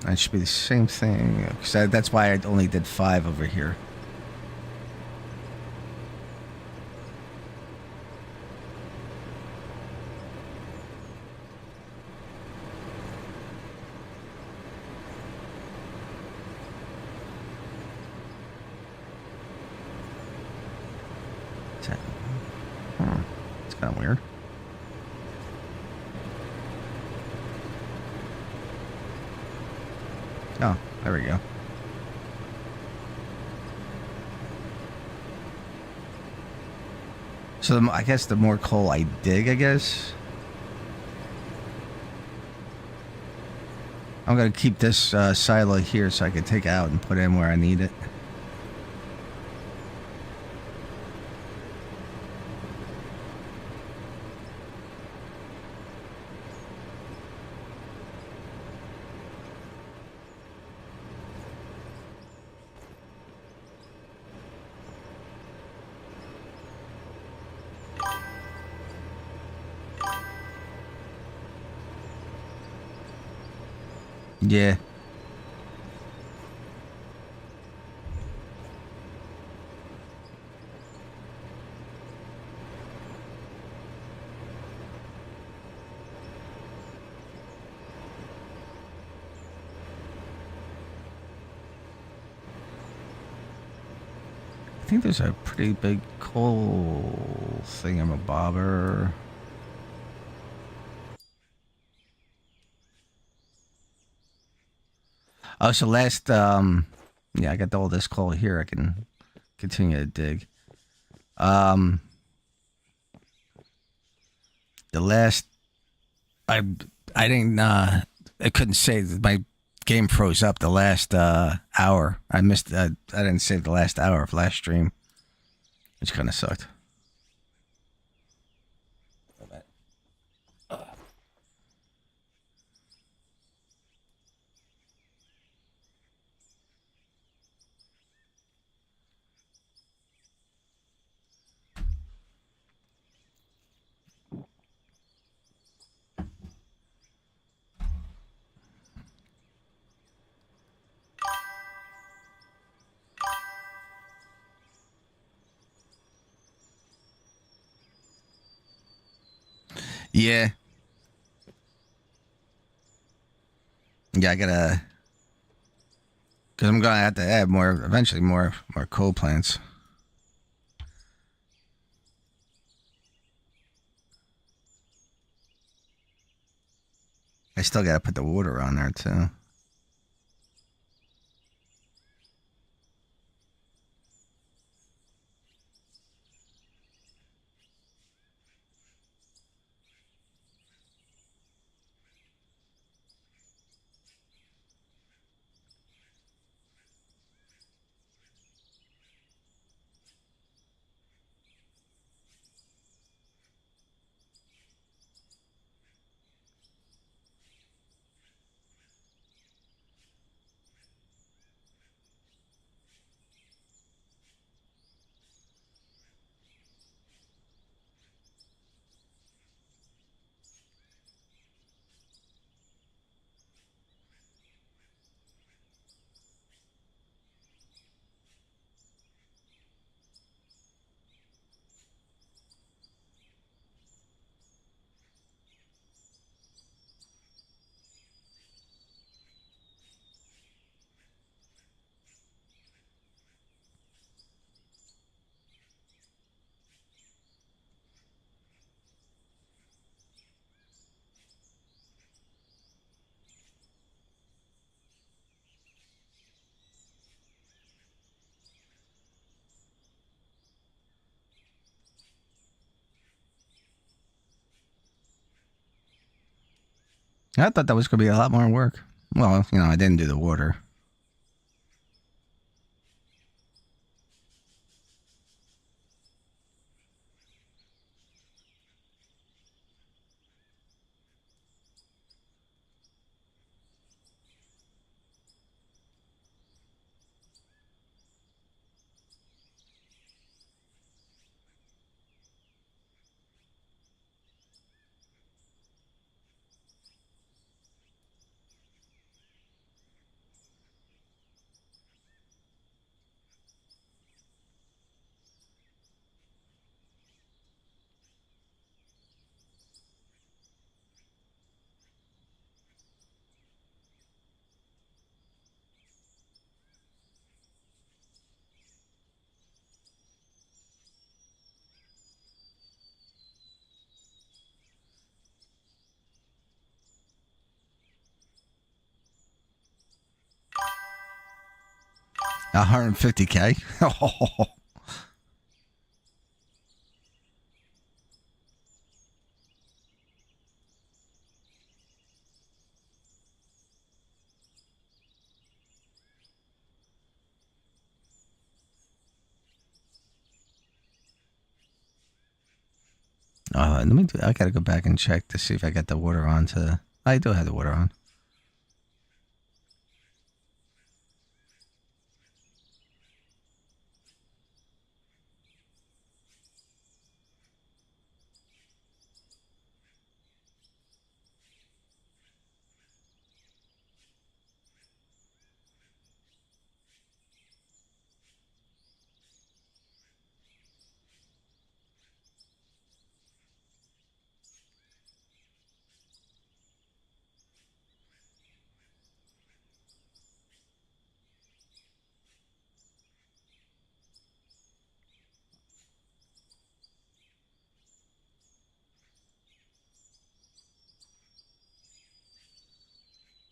That should be the same thing. Because that's why I only did 5 over here. It's kind of weird. Oh, there we go. So I guess the more coal I dig, I guess. I'm going to keep this silo here so I can take it out and put it in where I need it. Yeah. I think there's a pretty big coal thingamabobber. Oh, so last, yeah, I got all this coal here. I can continue to dig. The last, I didn't, I couldn't save. My game froze up the last hour. I missed, I didn't save the last hour of last stream, which kind of sucked. Yeah. Yeah, I gotta, because I'm gonna have to add more, eventually more coal plants. I still got to put the water on there, too. I thought that was going to be a lot more work. Well, I didn't do the water. $150K. Let me. I gotta go back and check to see if I got the water on. I do have the water on.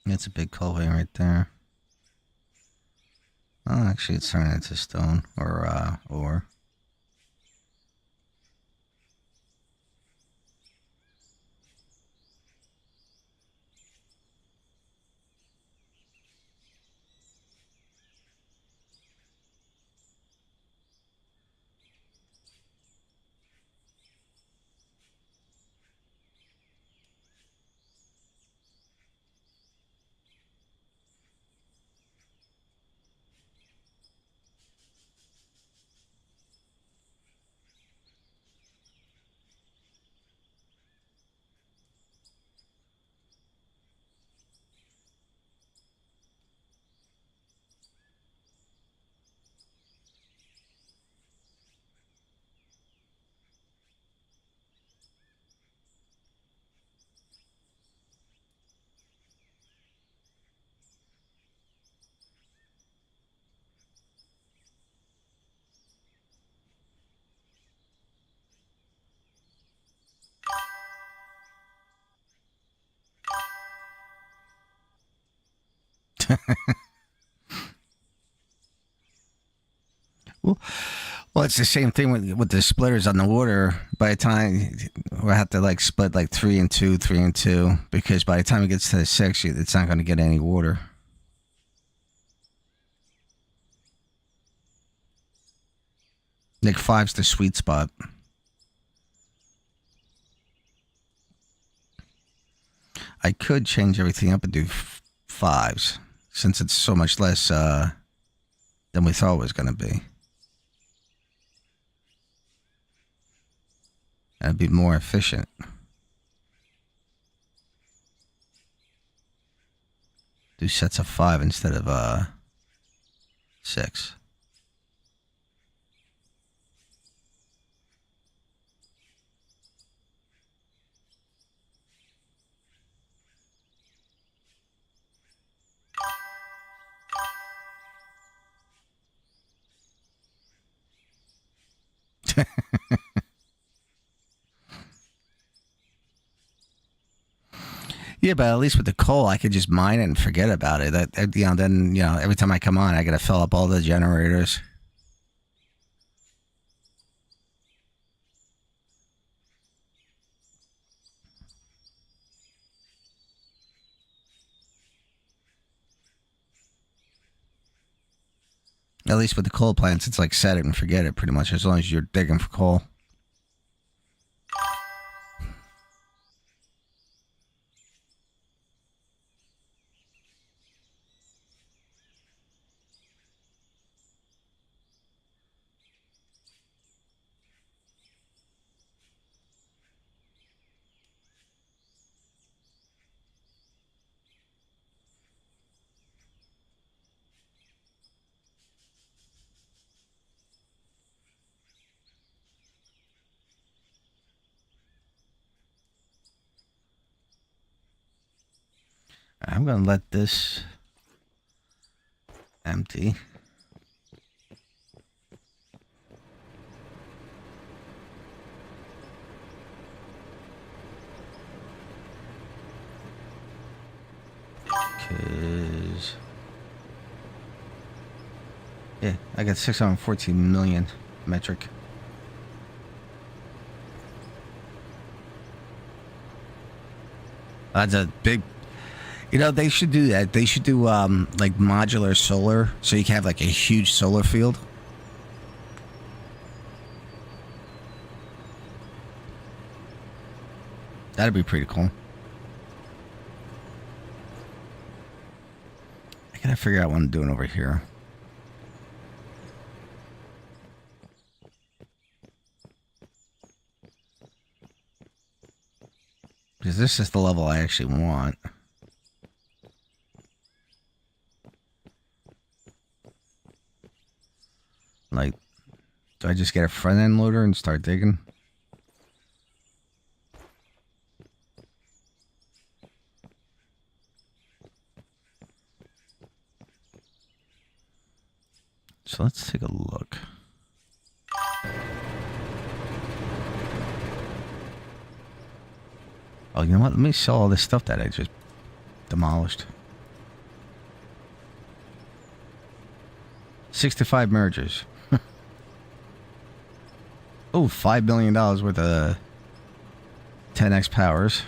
That's a big culvert right there. Oh, actually, it's turning into stone or ore. Well, well, it's the same thing with the splitters on the water. By the time we have to like split like 3 and 2, 3 and 2, because by the time it gets to the 6, it's not going to get any water. Like 5's the sweet spot. I could change everything up and do 5s, since it's so much less than we thought it was going to be. That'd be more efficient. Do sets of 5 instead of 6. Yeah, but at least with the coal, I could just mine it and forget about it. Then every time I come on, I got to fill up all the generators. At least with the coal plants, it's like set it and forget it pretty much, as long as you're digging for coal. I'm going to let this empty. Because, yeah, I got 614 million metric. That's a big... they should do that. They should do like modular solar, so you can have like a huge solar field. That'd be pretty cool. I gotta figure out what I'm doing over here. Because this is the level I actually want. Like, do I just get a front end loader and start digging? So let's take a look. Oh, you know what? Let me sell all this stuff that I just demolished. 65 mergers. Oh, $5 million worth of 10x powers.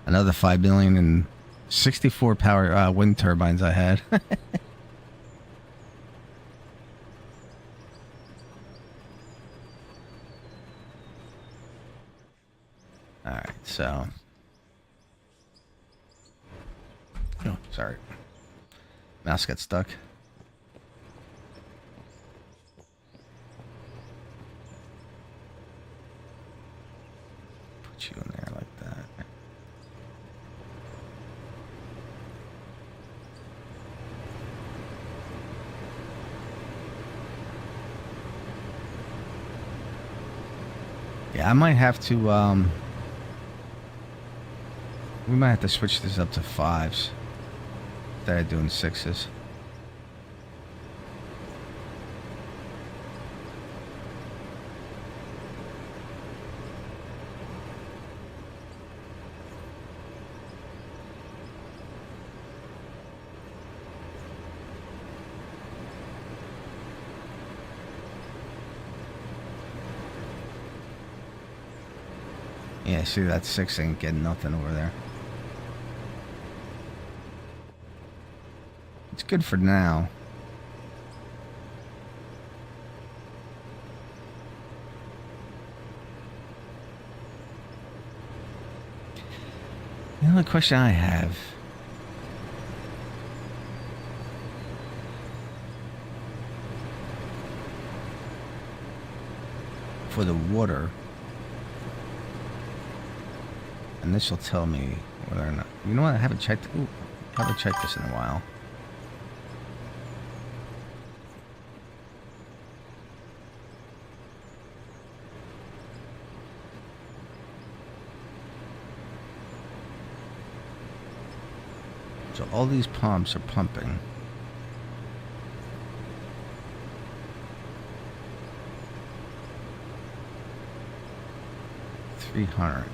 Another 5 million and 64 power wind turbines I had. All right, so. Oh, sorry. Mouse got stuck. Put you in there like that. Yeah, I might have to, we might have to switch this up to 5s instead of doing 6s. Yeah, see, that 6 ain't getting nothing over there. It's good for now. The only question I have... for the water... and this will tell me whether or not... You know what? I haven't checked... Ooh, I haven't checked this in a while. So all these pumps are pumping. $300.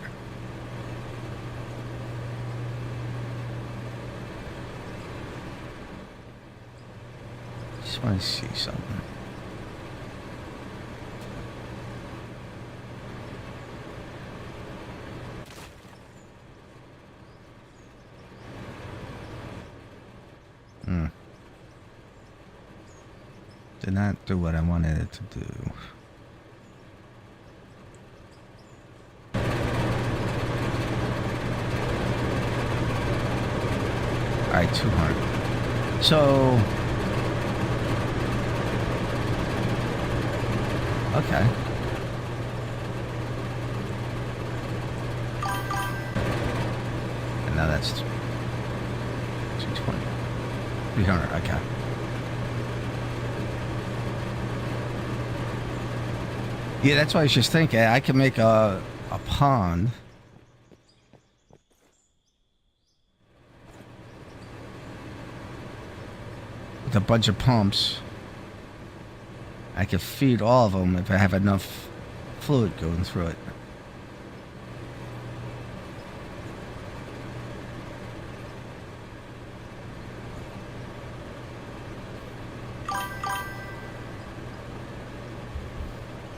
Just want to see something. Did not do what I wanted it to do. Alright, 200. So... okay. And now that's 220. 300, okay. Yeah, that's what I was just thinking. I can make a pond. With a bunch of pumps. I can feed all of them if I have enough fluid going through it.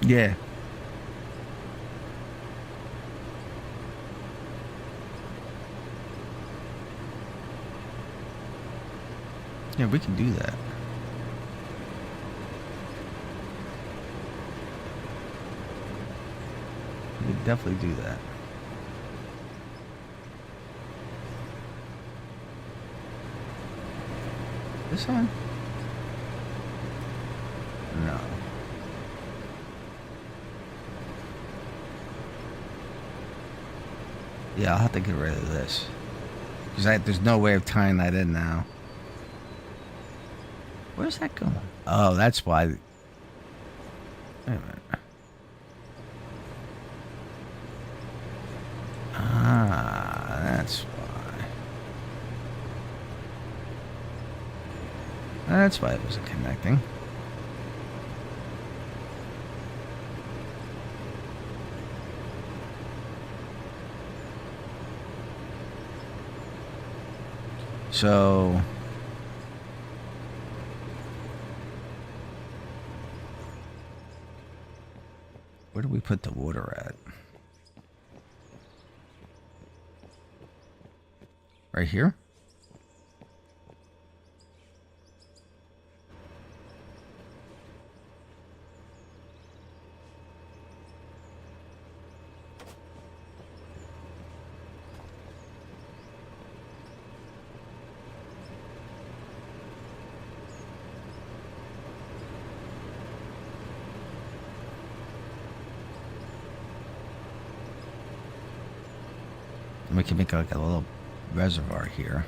Yeah. Yeah, we can do that. We can definitely do that. This one? No. Yeah, I'll have to get rid of this. Because there's no way of tying that in now. Where's that going? Oh, that's why. Wait a minute. Ah, that's why. That's why it wasn't connecting. So... where do we put the water at? Right here? We can make like a little reservoir here.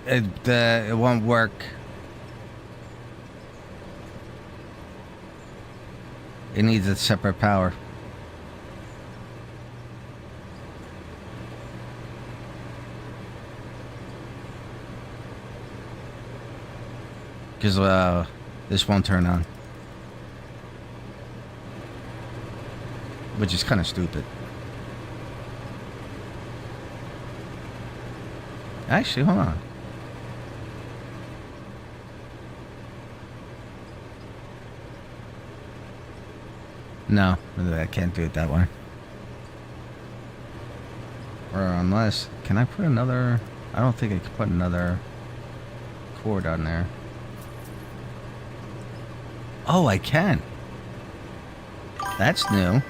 It won't work. It needs a separate power. Because this won't turn on. Which is kind of stupid. Actually, hold on. No, I can't do it that way. Or unless, can I put another? I don't think I can put another cord on there. Oh, I can. That's new.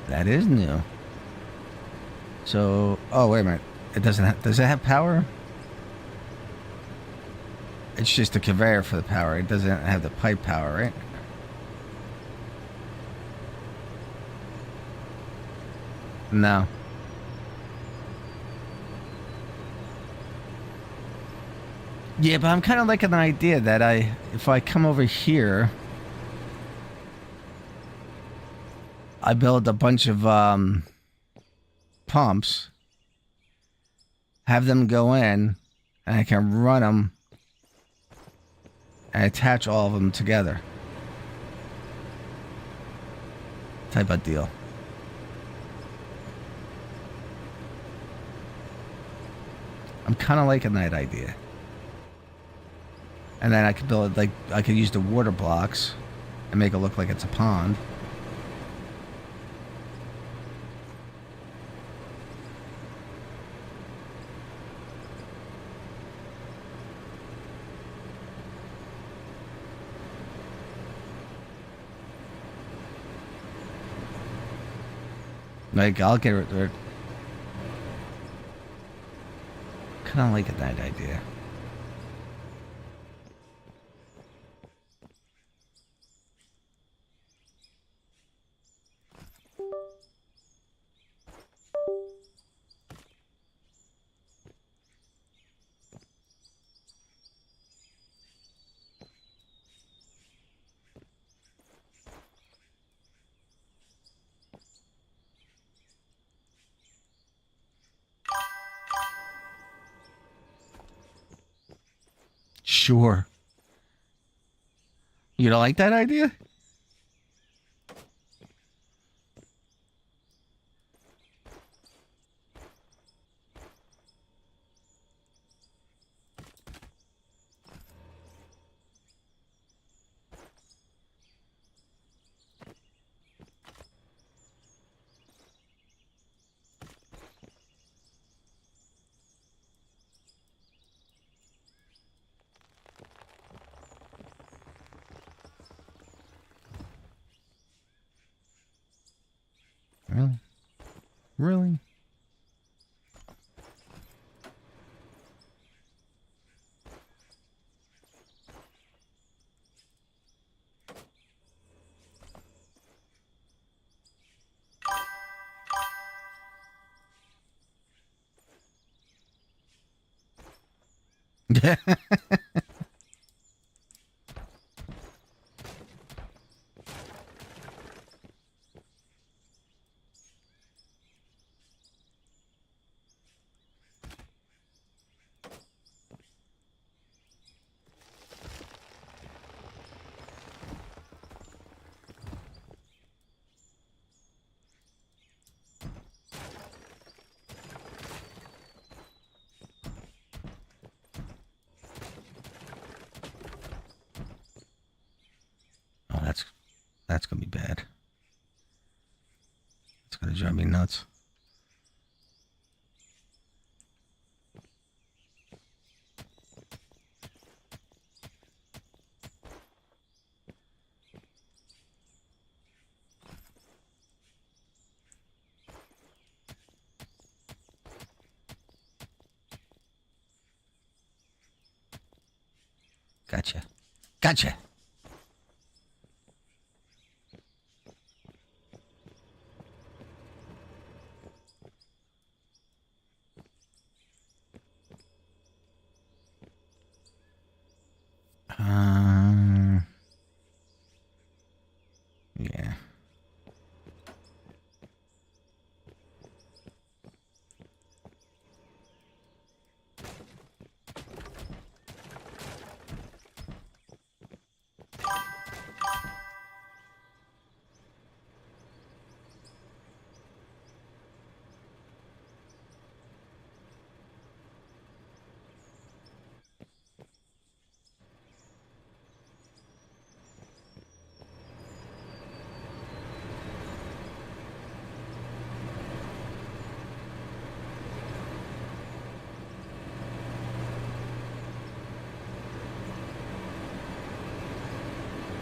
That is new. So, oh wait a minute. It doesn't have, does it have power? It's just a conveyor for the power. It doesn't have the pipe power, right? No. Yeah, but I'm kind of liking the idea that if I come over here, I build a bunch of pumps, have them go in, and I can run them and attach all of them together. Type of deal. I'm kind of liking that idea. And then I could build, like, I could use the water blocks and make it look like it's a pond. Like, I'll get it. Kind of like that idea. Sure. You don't like that idea? Really? Really? Oh, that's gonna be bad. It's gonna drive me nuts. Gotcha. Gotcha. Yeah.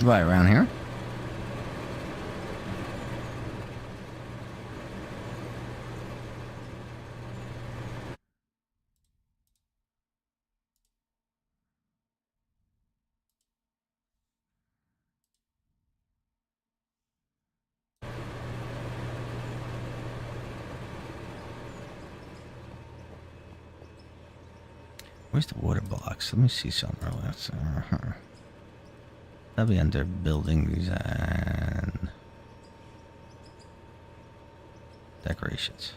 Right around here. Where's the water blocks? Let me see something real fast. That'll be under buildings and decorations.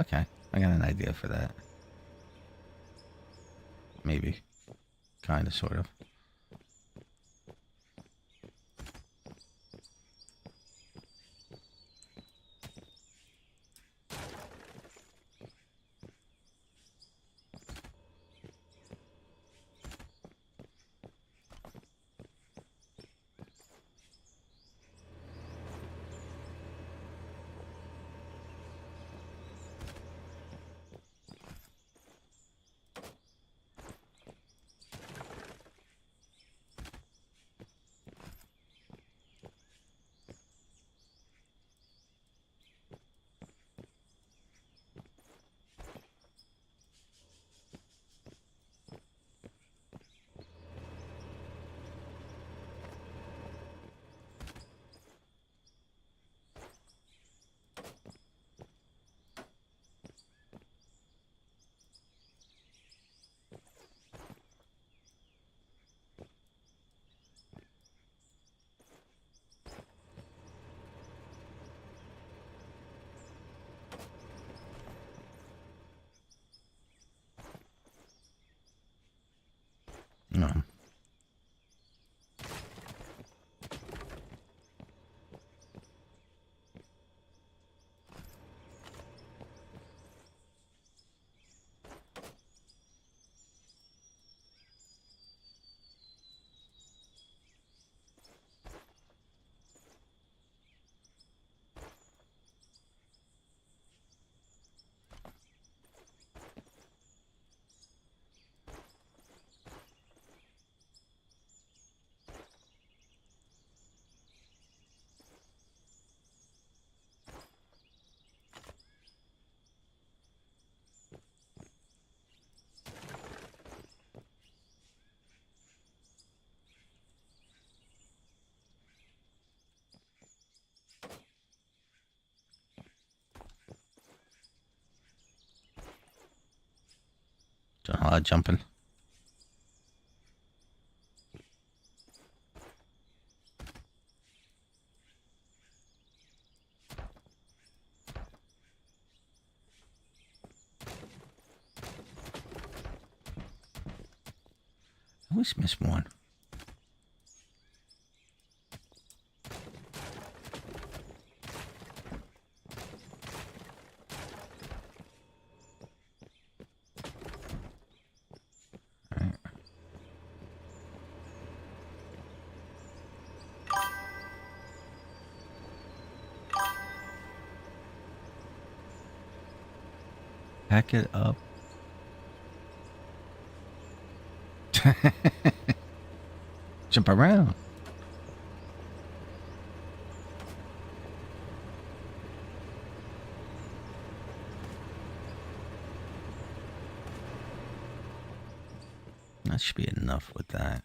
Okay, I got an idea for that. Maybe. Kind of, sort of. No. Doing a lot of jumping. I always miss one. Pack it up. Jump around. That should be enough with that.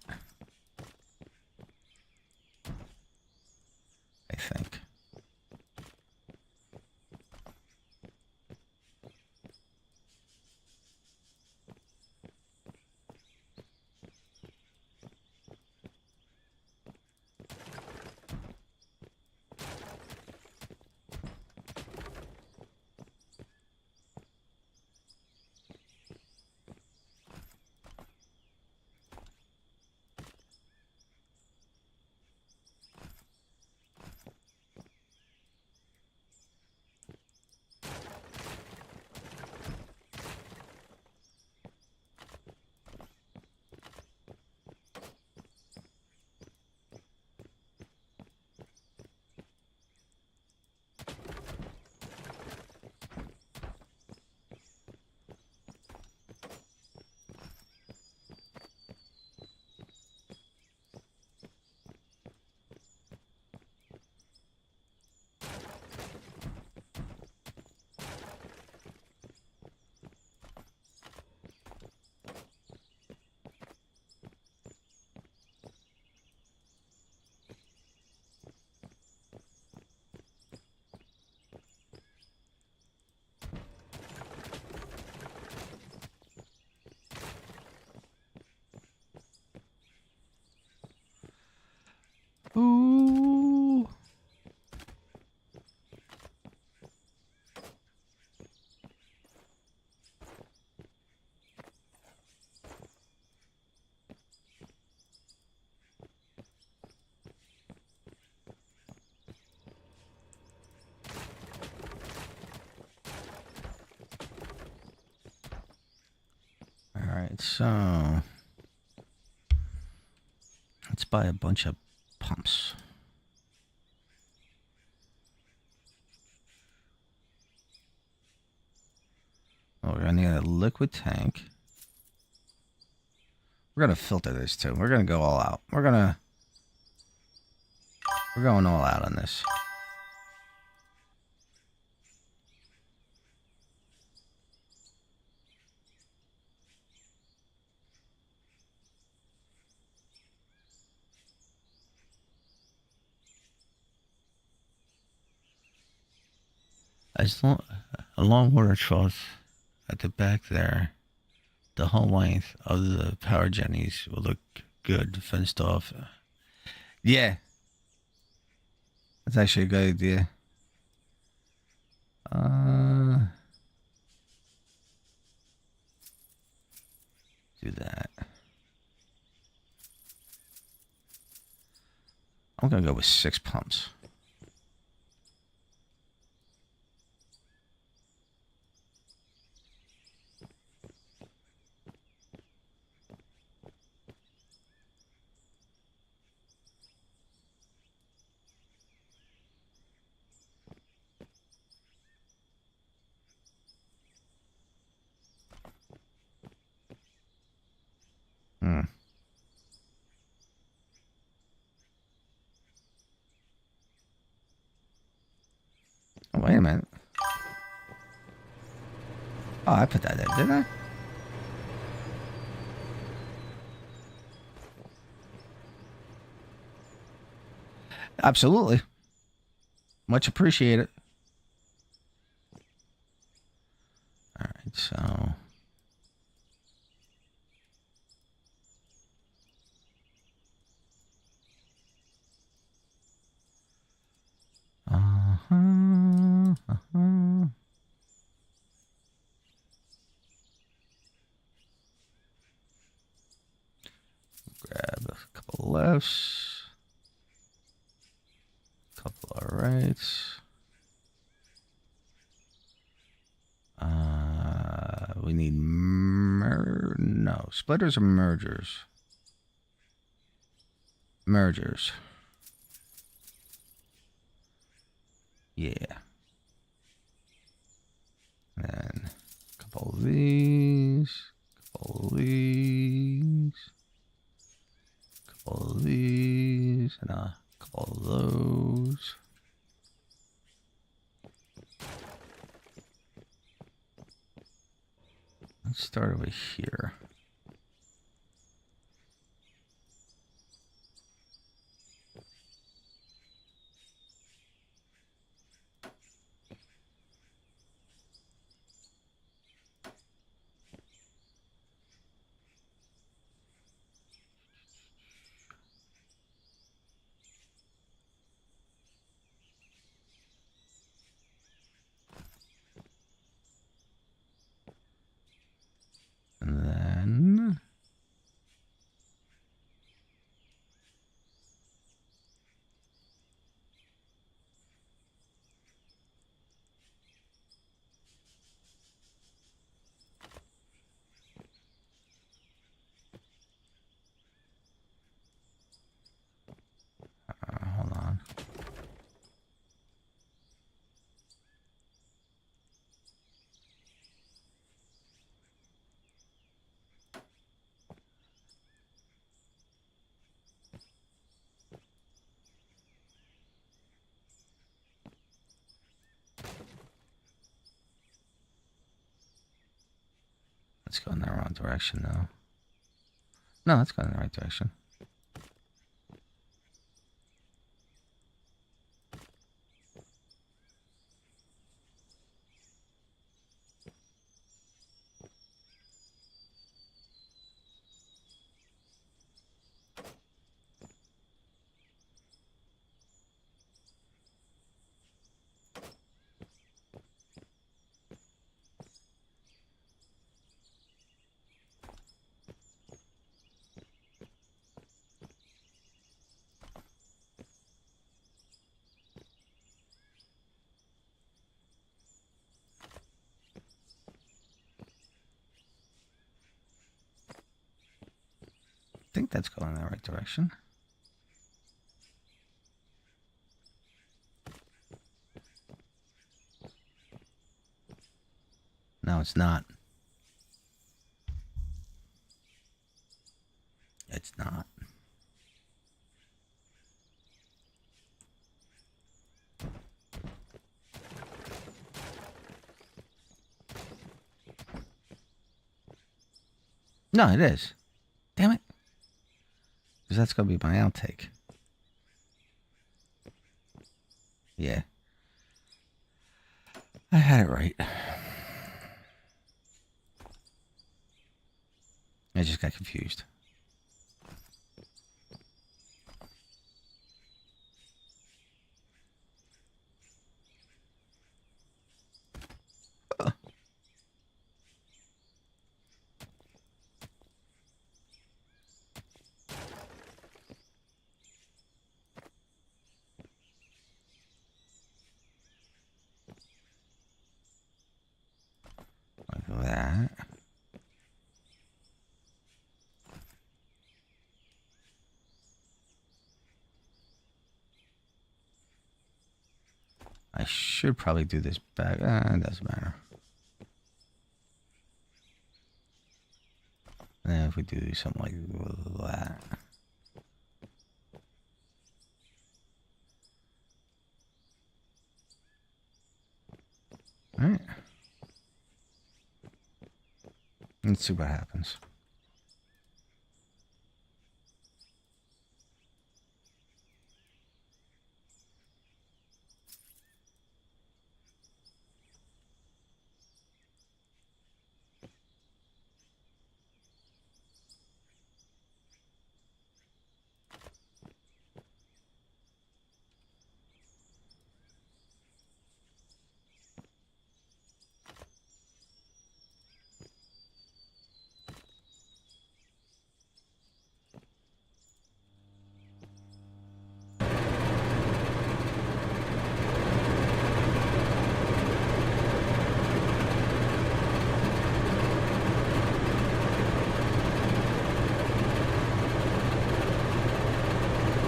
I think. so let's buy a bunch of pumps. Oh, we're gonna need a liquid tank. We're gonna filter this too. We're gonna go all out. We're going all out on this. As long, a long water trough at the back there, the whole length of the power jennies will look good fenced off. Yeah, that's actually a good idea. Do that. I'm gonna go with 6 pumps. Oh, wait a minute. Oh, I put that in, didn't I? Absolutely. Much appreciated. All right, so... Grab a couple lefts. Couple of rights. We need no, splitters or mergers? Mergers. Yeah. And a couple of these. Couple of these. Couple of these. And a couple of those. Let's start over here. And then... hold on. Let's go in the wrong direction now. No, let's go in the right direction. think that's going in the right direction. No, it's not. It's not. No, it is. Damn it. Because that's going to be my outtake. Yeah. I had it right. I just got confused. Like that. I should probably do this back. It doesn't matter. And if we do something like that. All right. Let's see what happens.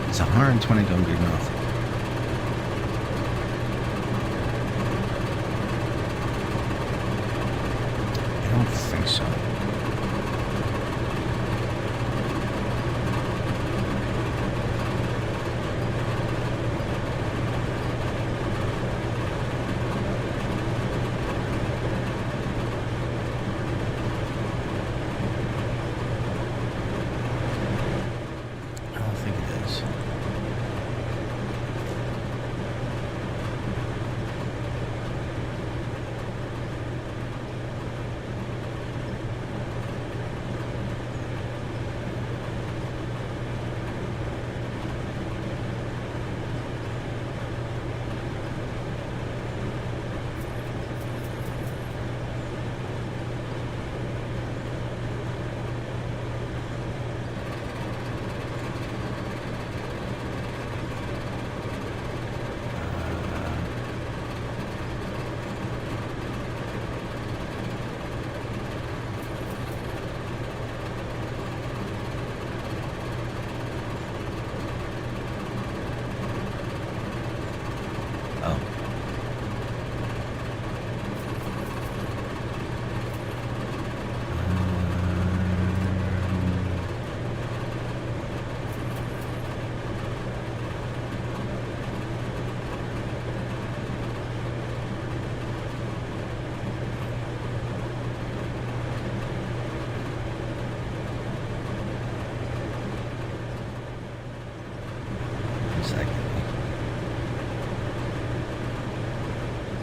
It's 120 going to be enough. I don't think so. I don't think it is.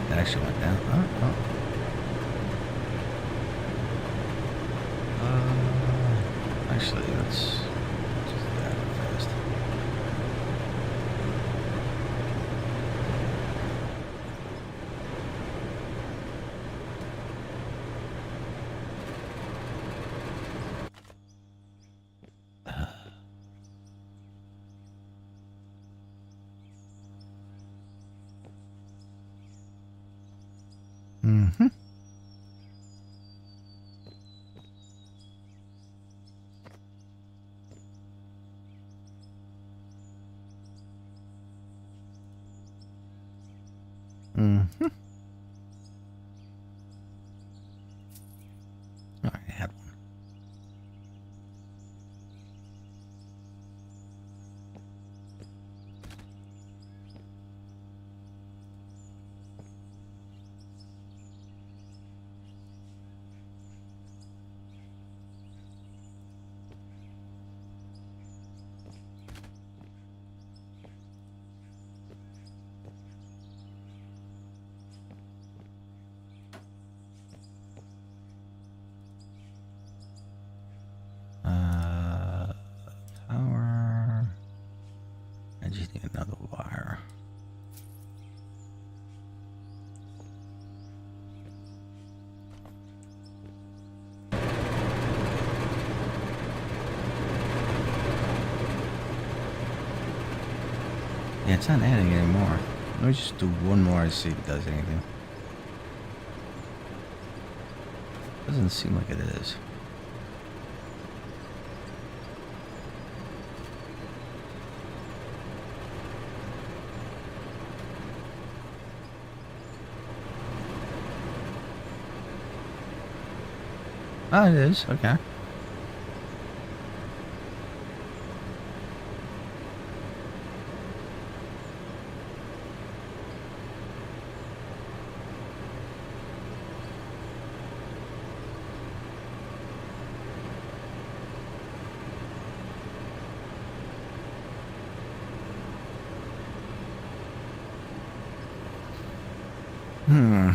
That actually went down. Actually, let's just do that fast. Mm-hmm. Oh, I had one. Power. I just need another wire. Yeah, it's not adding anymore. Let me just do one more and see if it does anything. Doesn't seem like it is. Oh, it is. Okay. Hmm.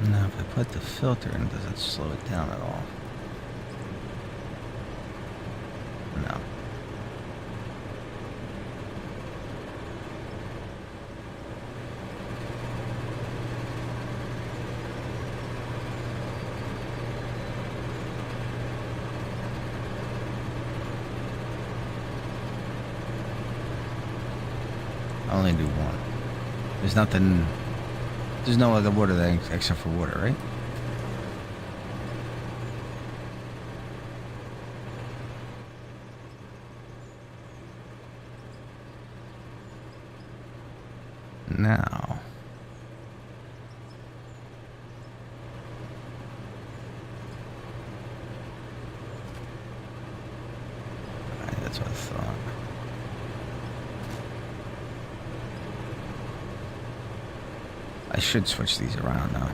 Now, if I put the filter in, does it slow it down at all? No. I only do one. There's nothing. There's no other water there except for water, right? Now. Right, that's what I thought. I should switch these around now.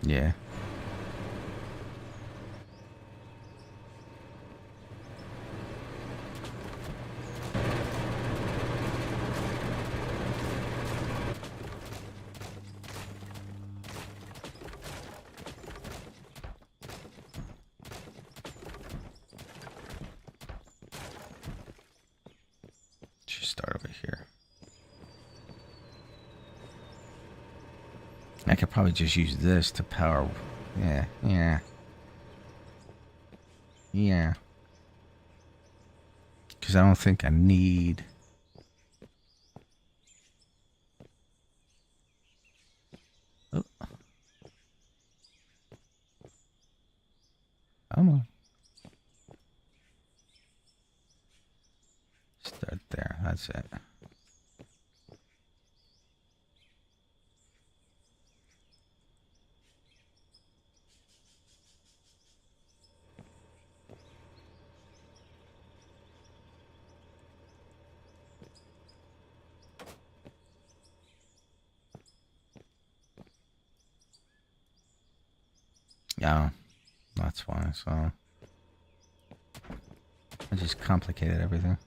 Yeah. Should start over here. I could probably just use this to power. Yeah. Because I don't think I need. Oh. Come on. Start there. That's it. Yeah, that's why. So I just complicated everything.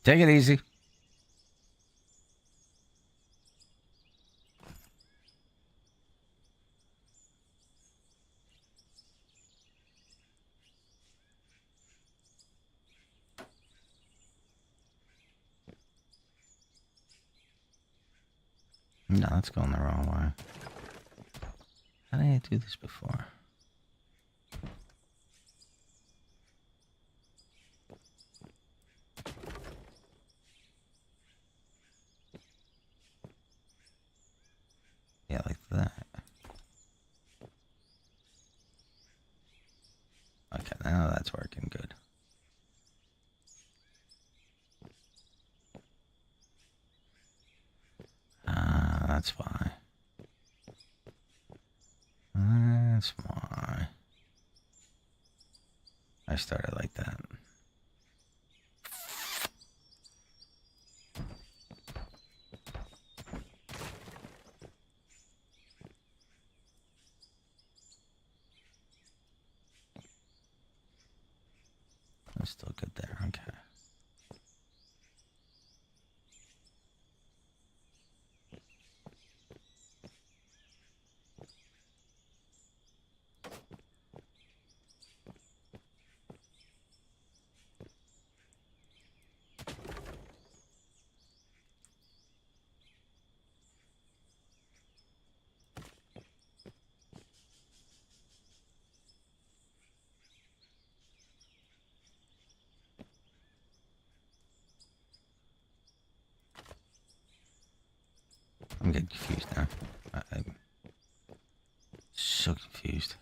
Take it easy. No, that's going the wrong way. How did I do this before? Yeah, like that. Okay, now that's working good. That's why. That's why. I started like that. I'm still good there, okay. I'm getting confused now. I'm so confused.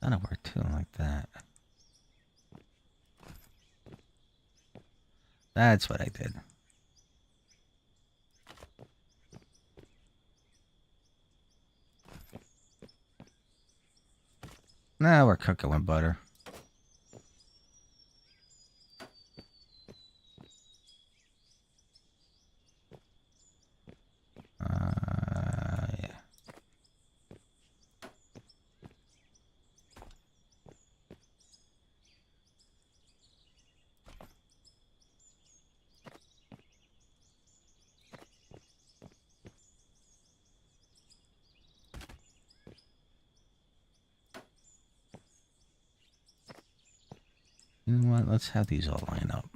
That'll work too, like that. That's what I did. Now we're cooking with butter. Yeah. You know what? Let's have these all line up.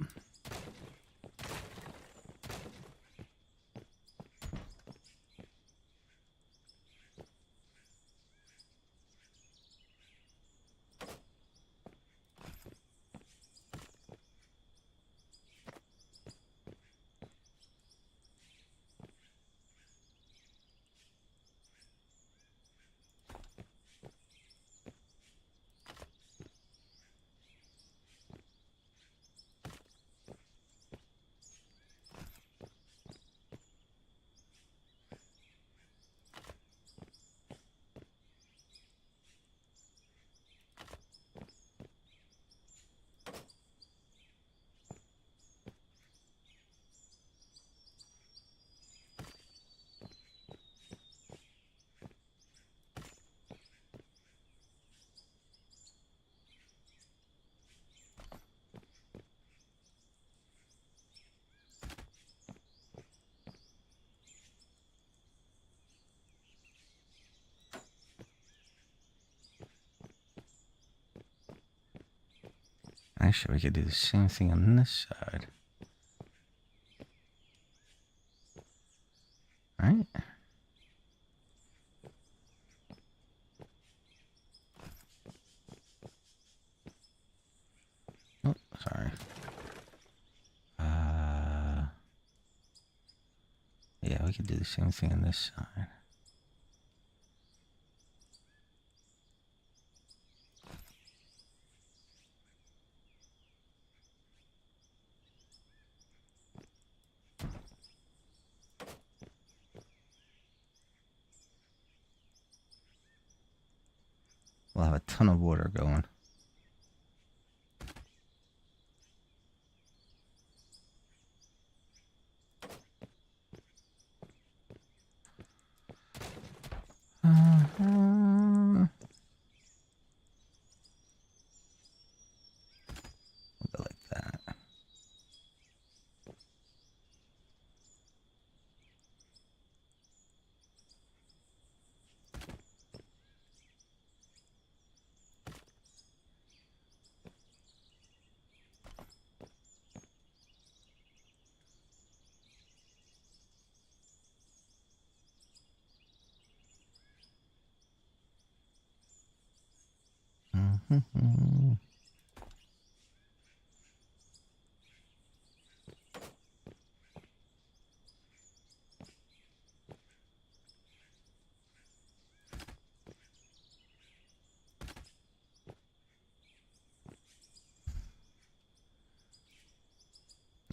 Actually, we could do the same thing on this side. Right? Oh, sorry. Yeah, we could do the same thing on this side. We'll have a ton of water going.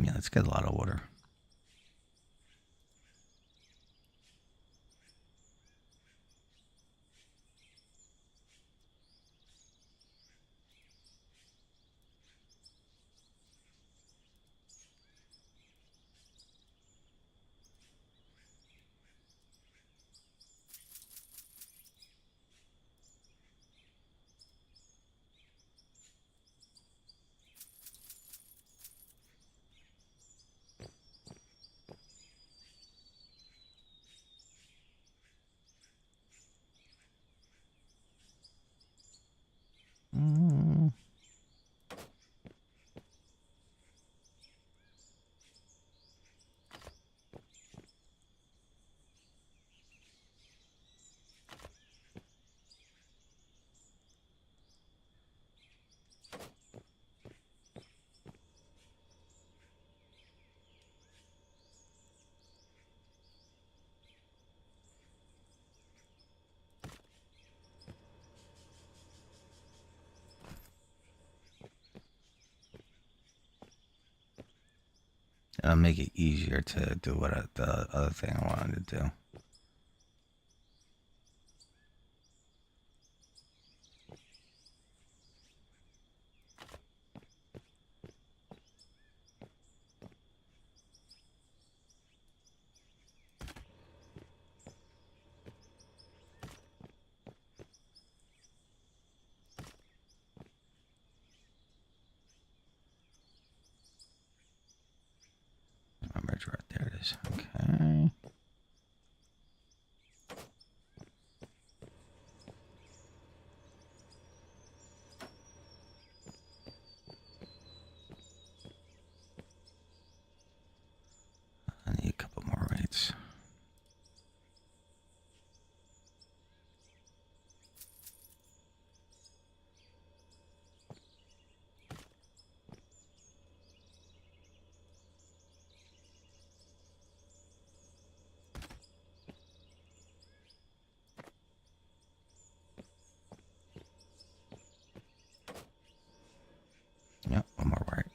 Yeah, let's get a lot of water. It'll make it easier to do what the other thing I wanted to do. Right there it is. Okay. I need a couple more rates. Yep, one more right.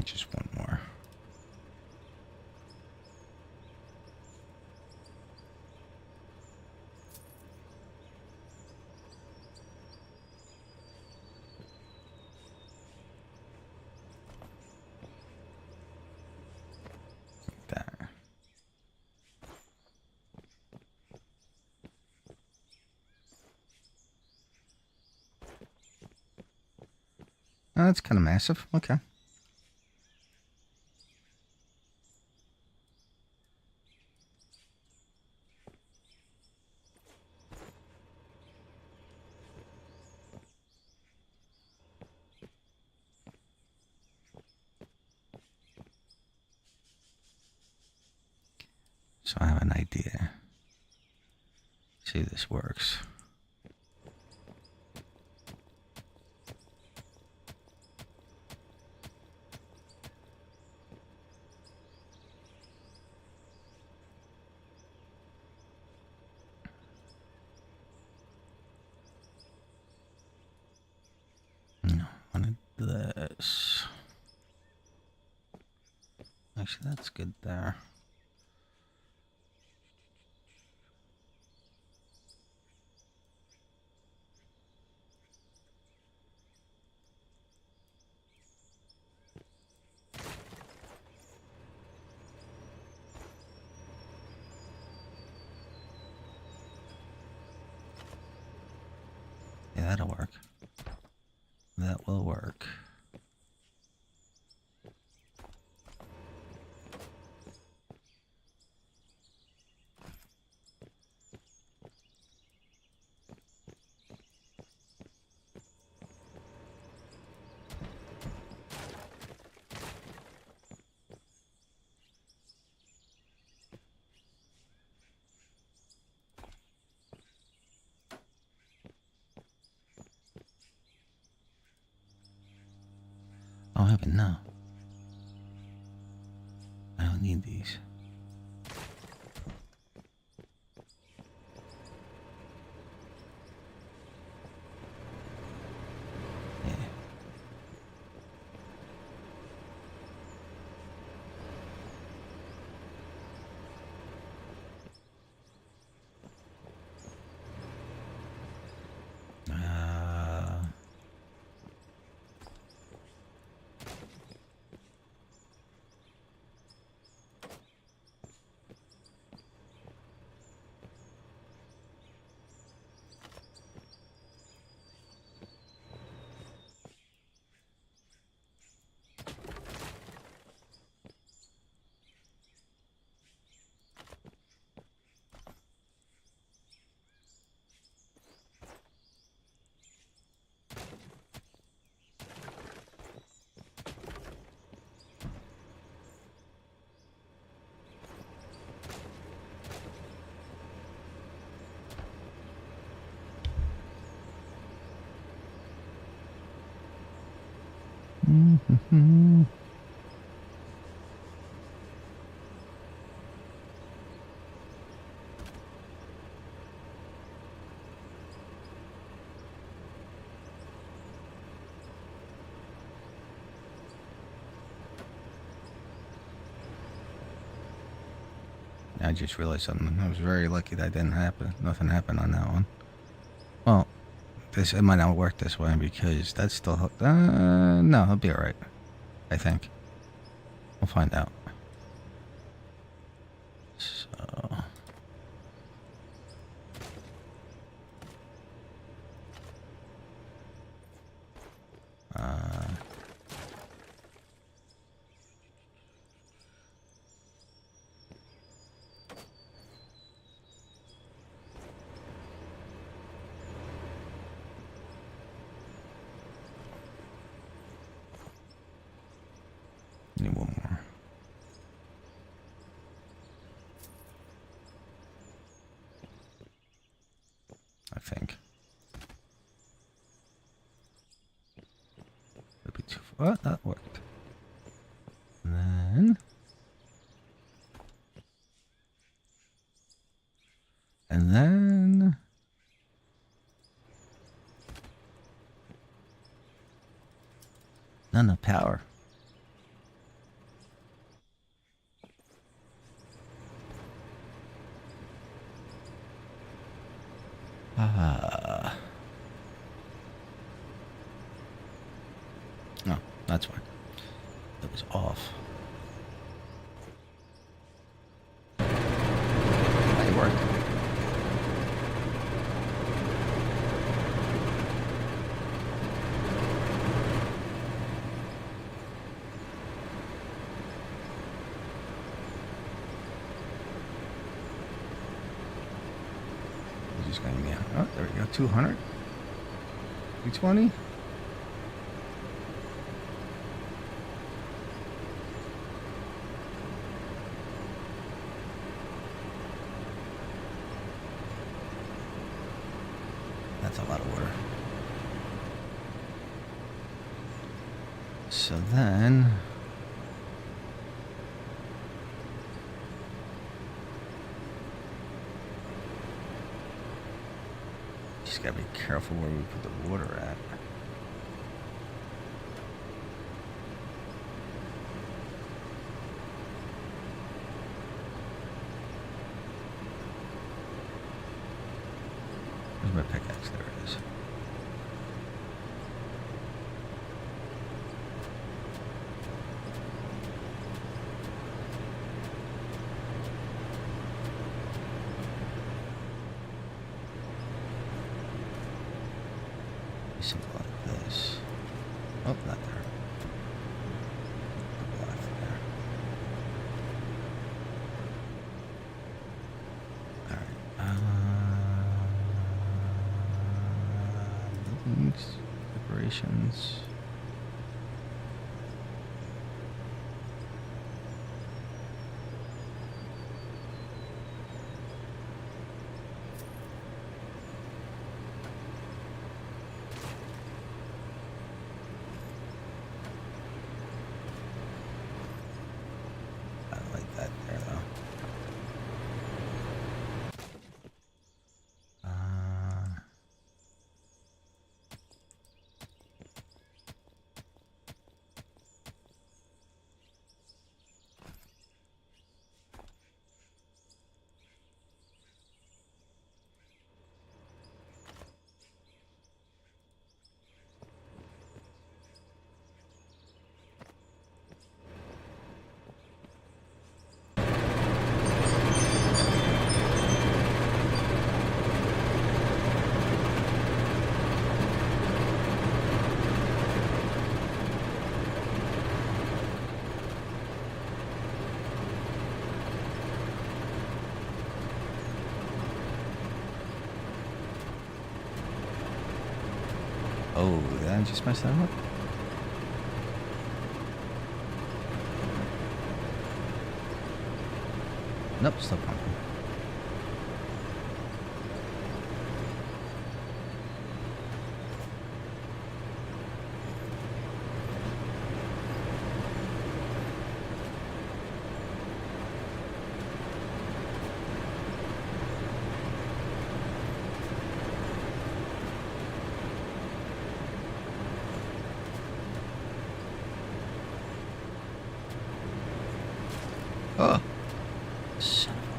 Just one more. There. Oh, that's kind of massive. Okay. So I have an idea. See if this works. No, I wanted this. Actually, that's good there. that'll work. That will work. Oh, heaven, no. I don't need these. Yeah. Mm-hmm. I just realized something. I was very lucky that didn't happen. Nothing happened on that one. Well, it might not work this way because that's still hooked. No, it'll be alright. I think. We'll find out. So... Need one more. I think. That'd be too far. Oh, that worked. And then... And then... Not enough power. No, that's why. It was off. It worked. Just going to be, oh, there we go, 200, 220. That's a lot of water. So then... Just gotta be careful where we put the water at. Where's my pickaxe? There it is. Something like this. Oh, not there. Left there. Alright. Buildings, decorations. Oh, did I just mess that up? Nope, still pumping. Oh, son of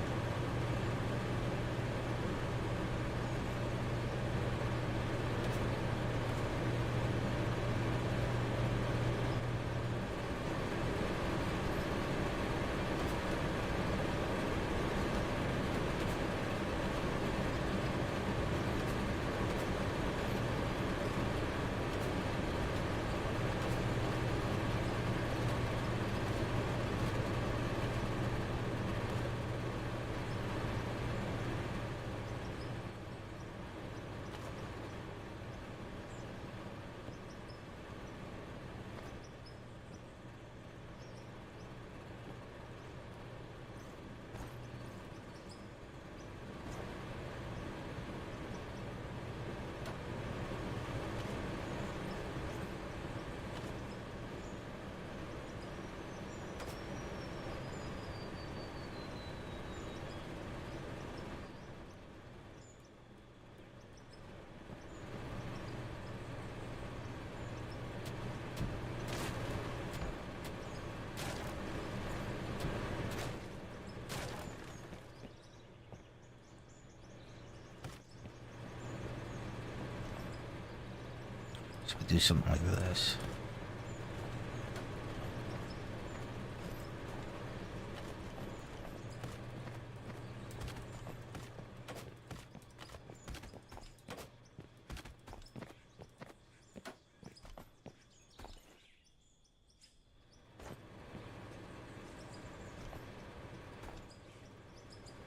should we do something like this?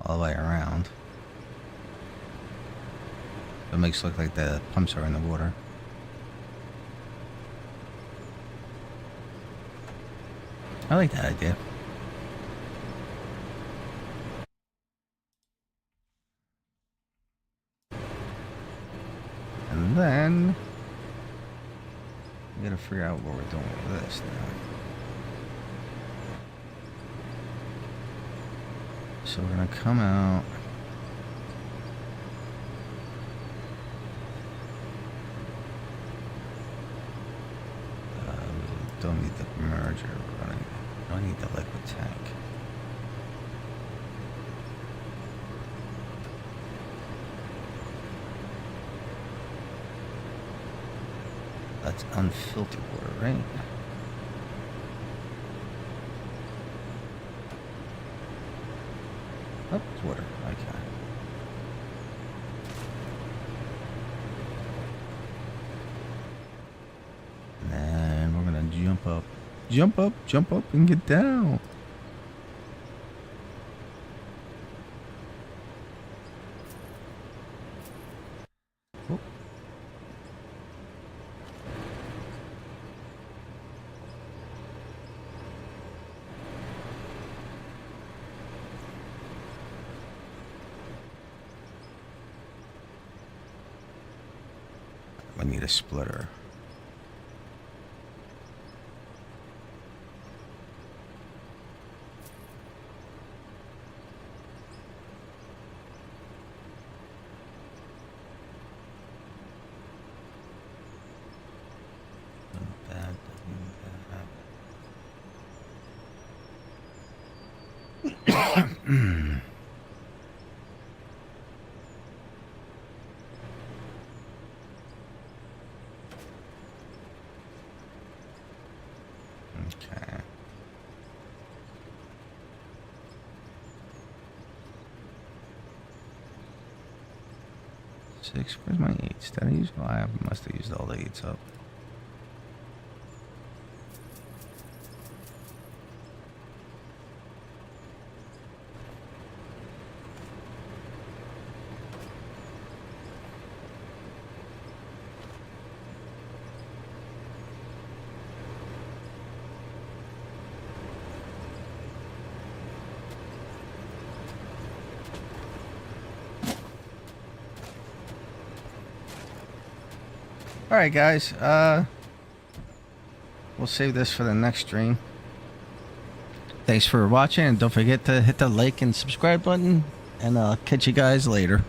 All the way around. It makes it look like the pumps are in the water. I like that idea. And then we gotta figure out what we're doing with this now. So we're gonna come out. Don't need the merger running. I need the liquid tank. That's unfiltered water, right? Oh, it's water. Okay. Jump up and get down. Oh. I need a splitter. Okay. Six. Where's my eights? Did I use? Oh, I must have used all the eights up. All right, guys. We'll save this for the next stream. Thanks for watching, and don't forget to hit the like and subscribe button, and I'll catch you guys later.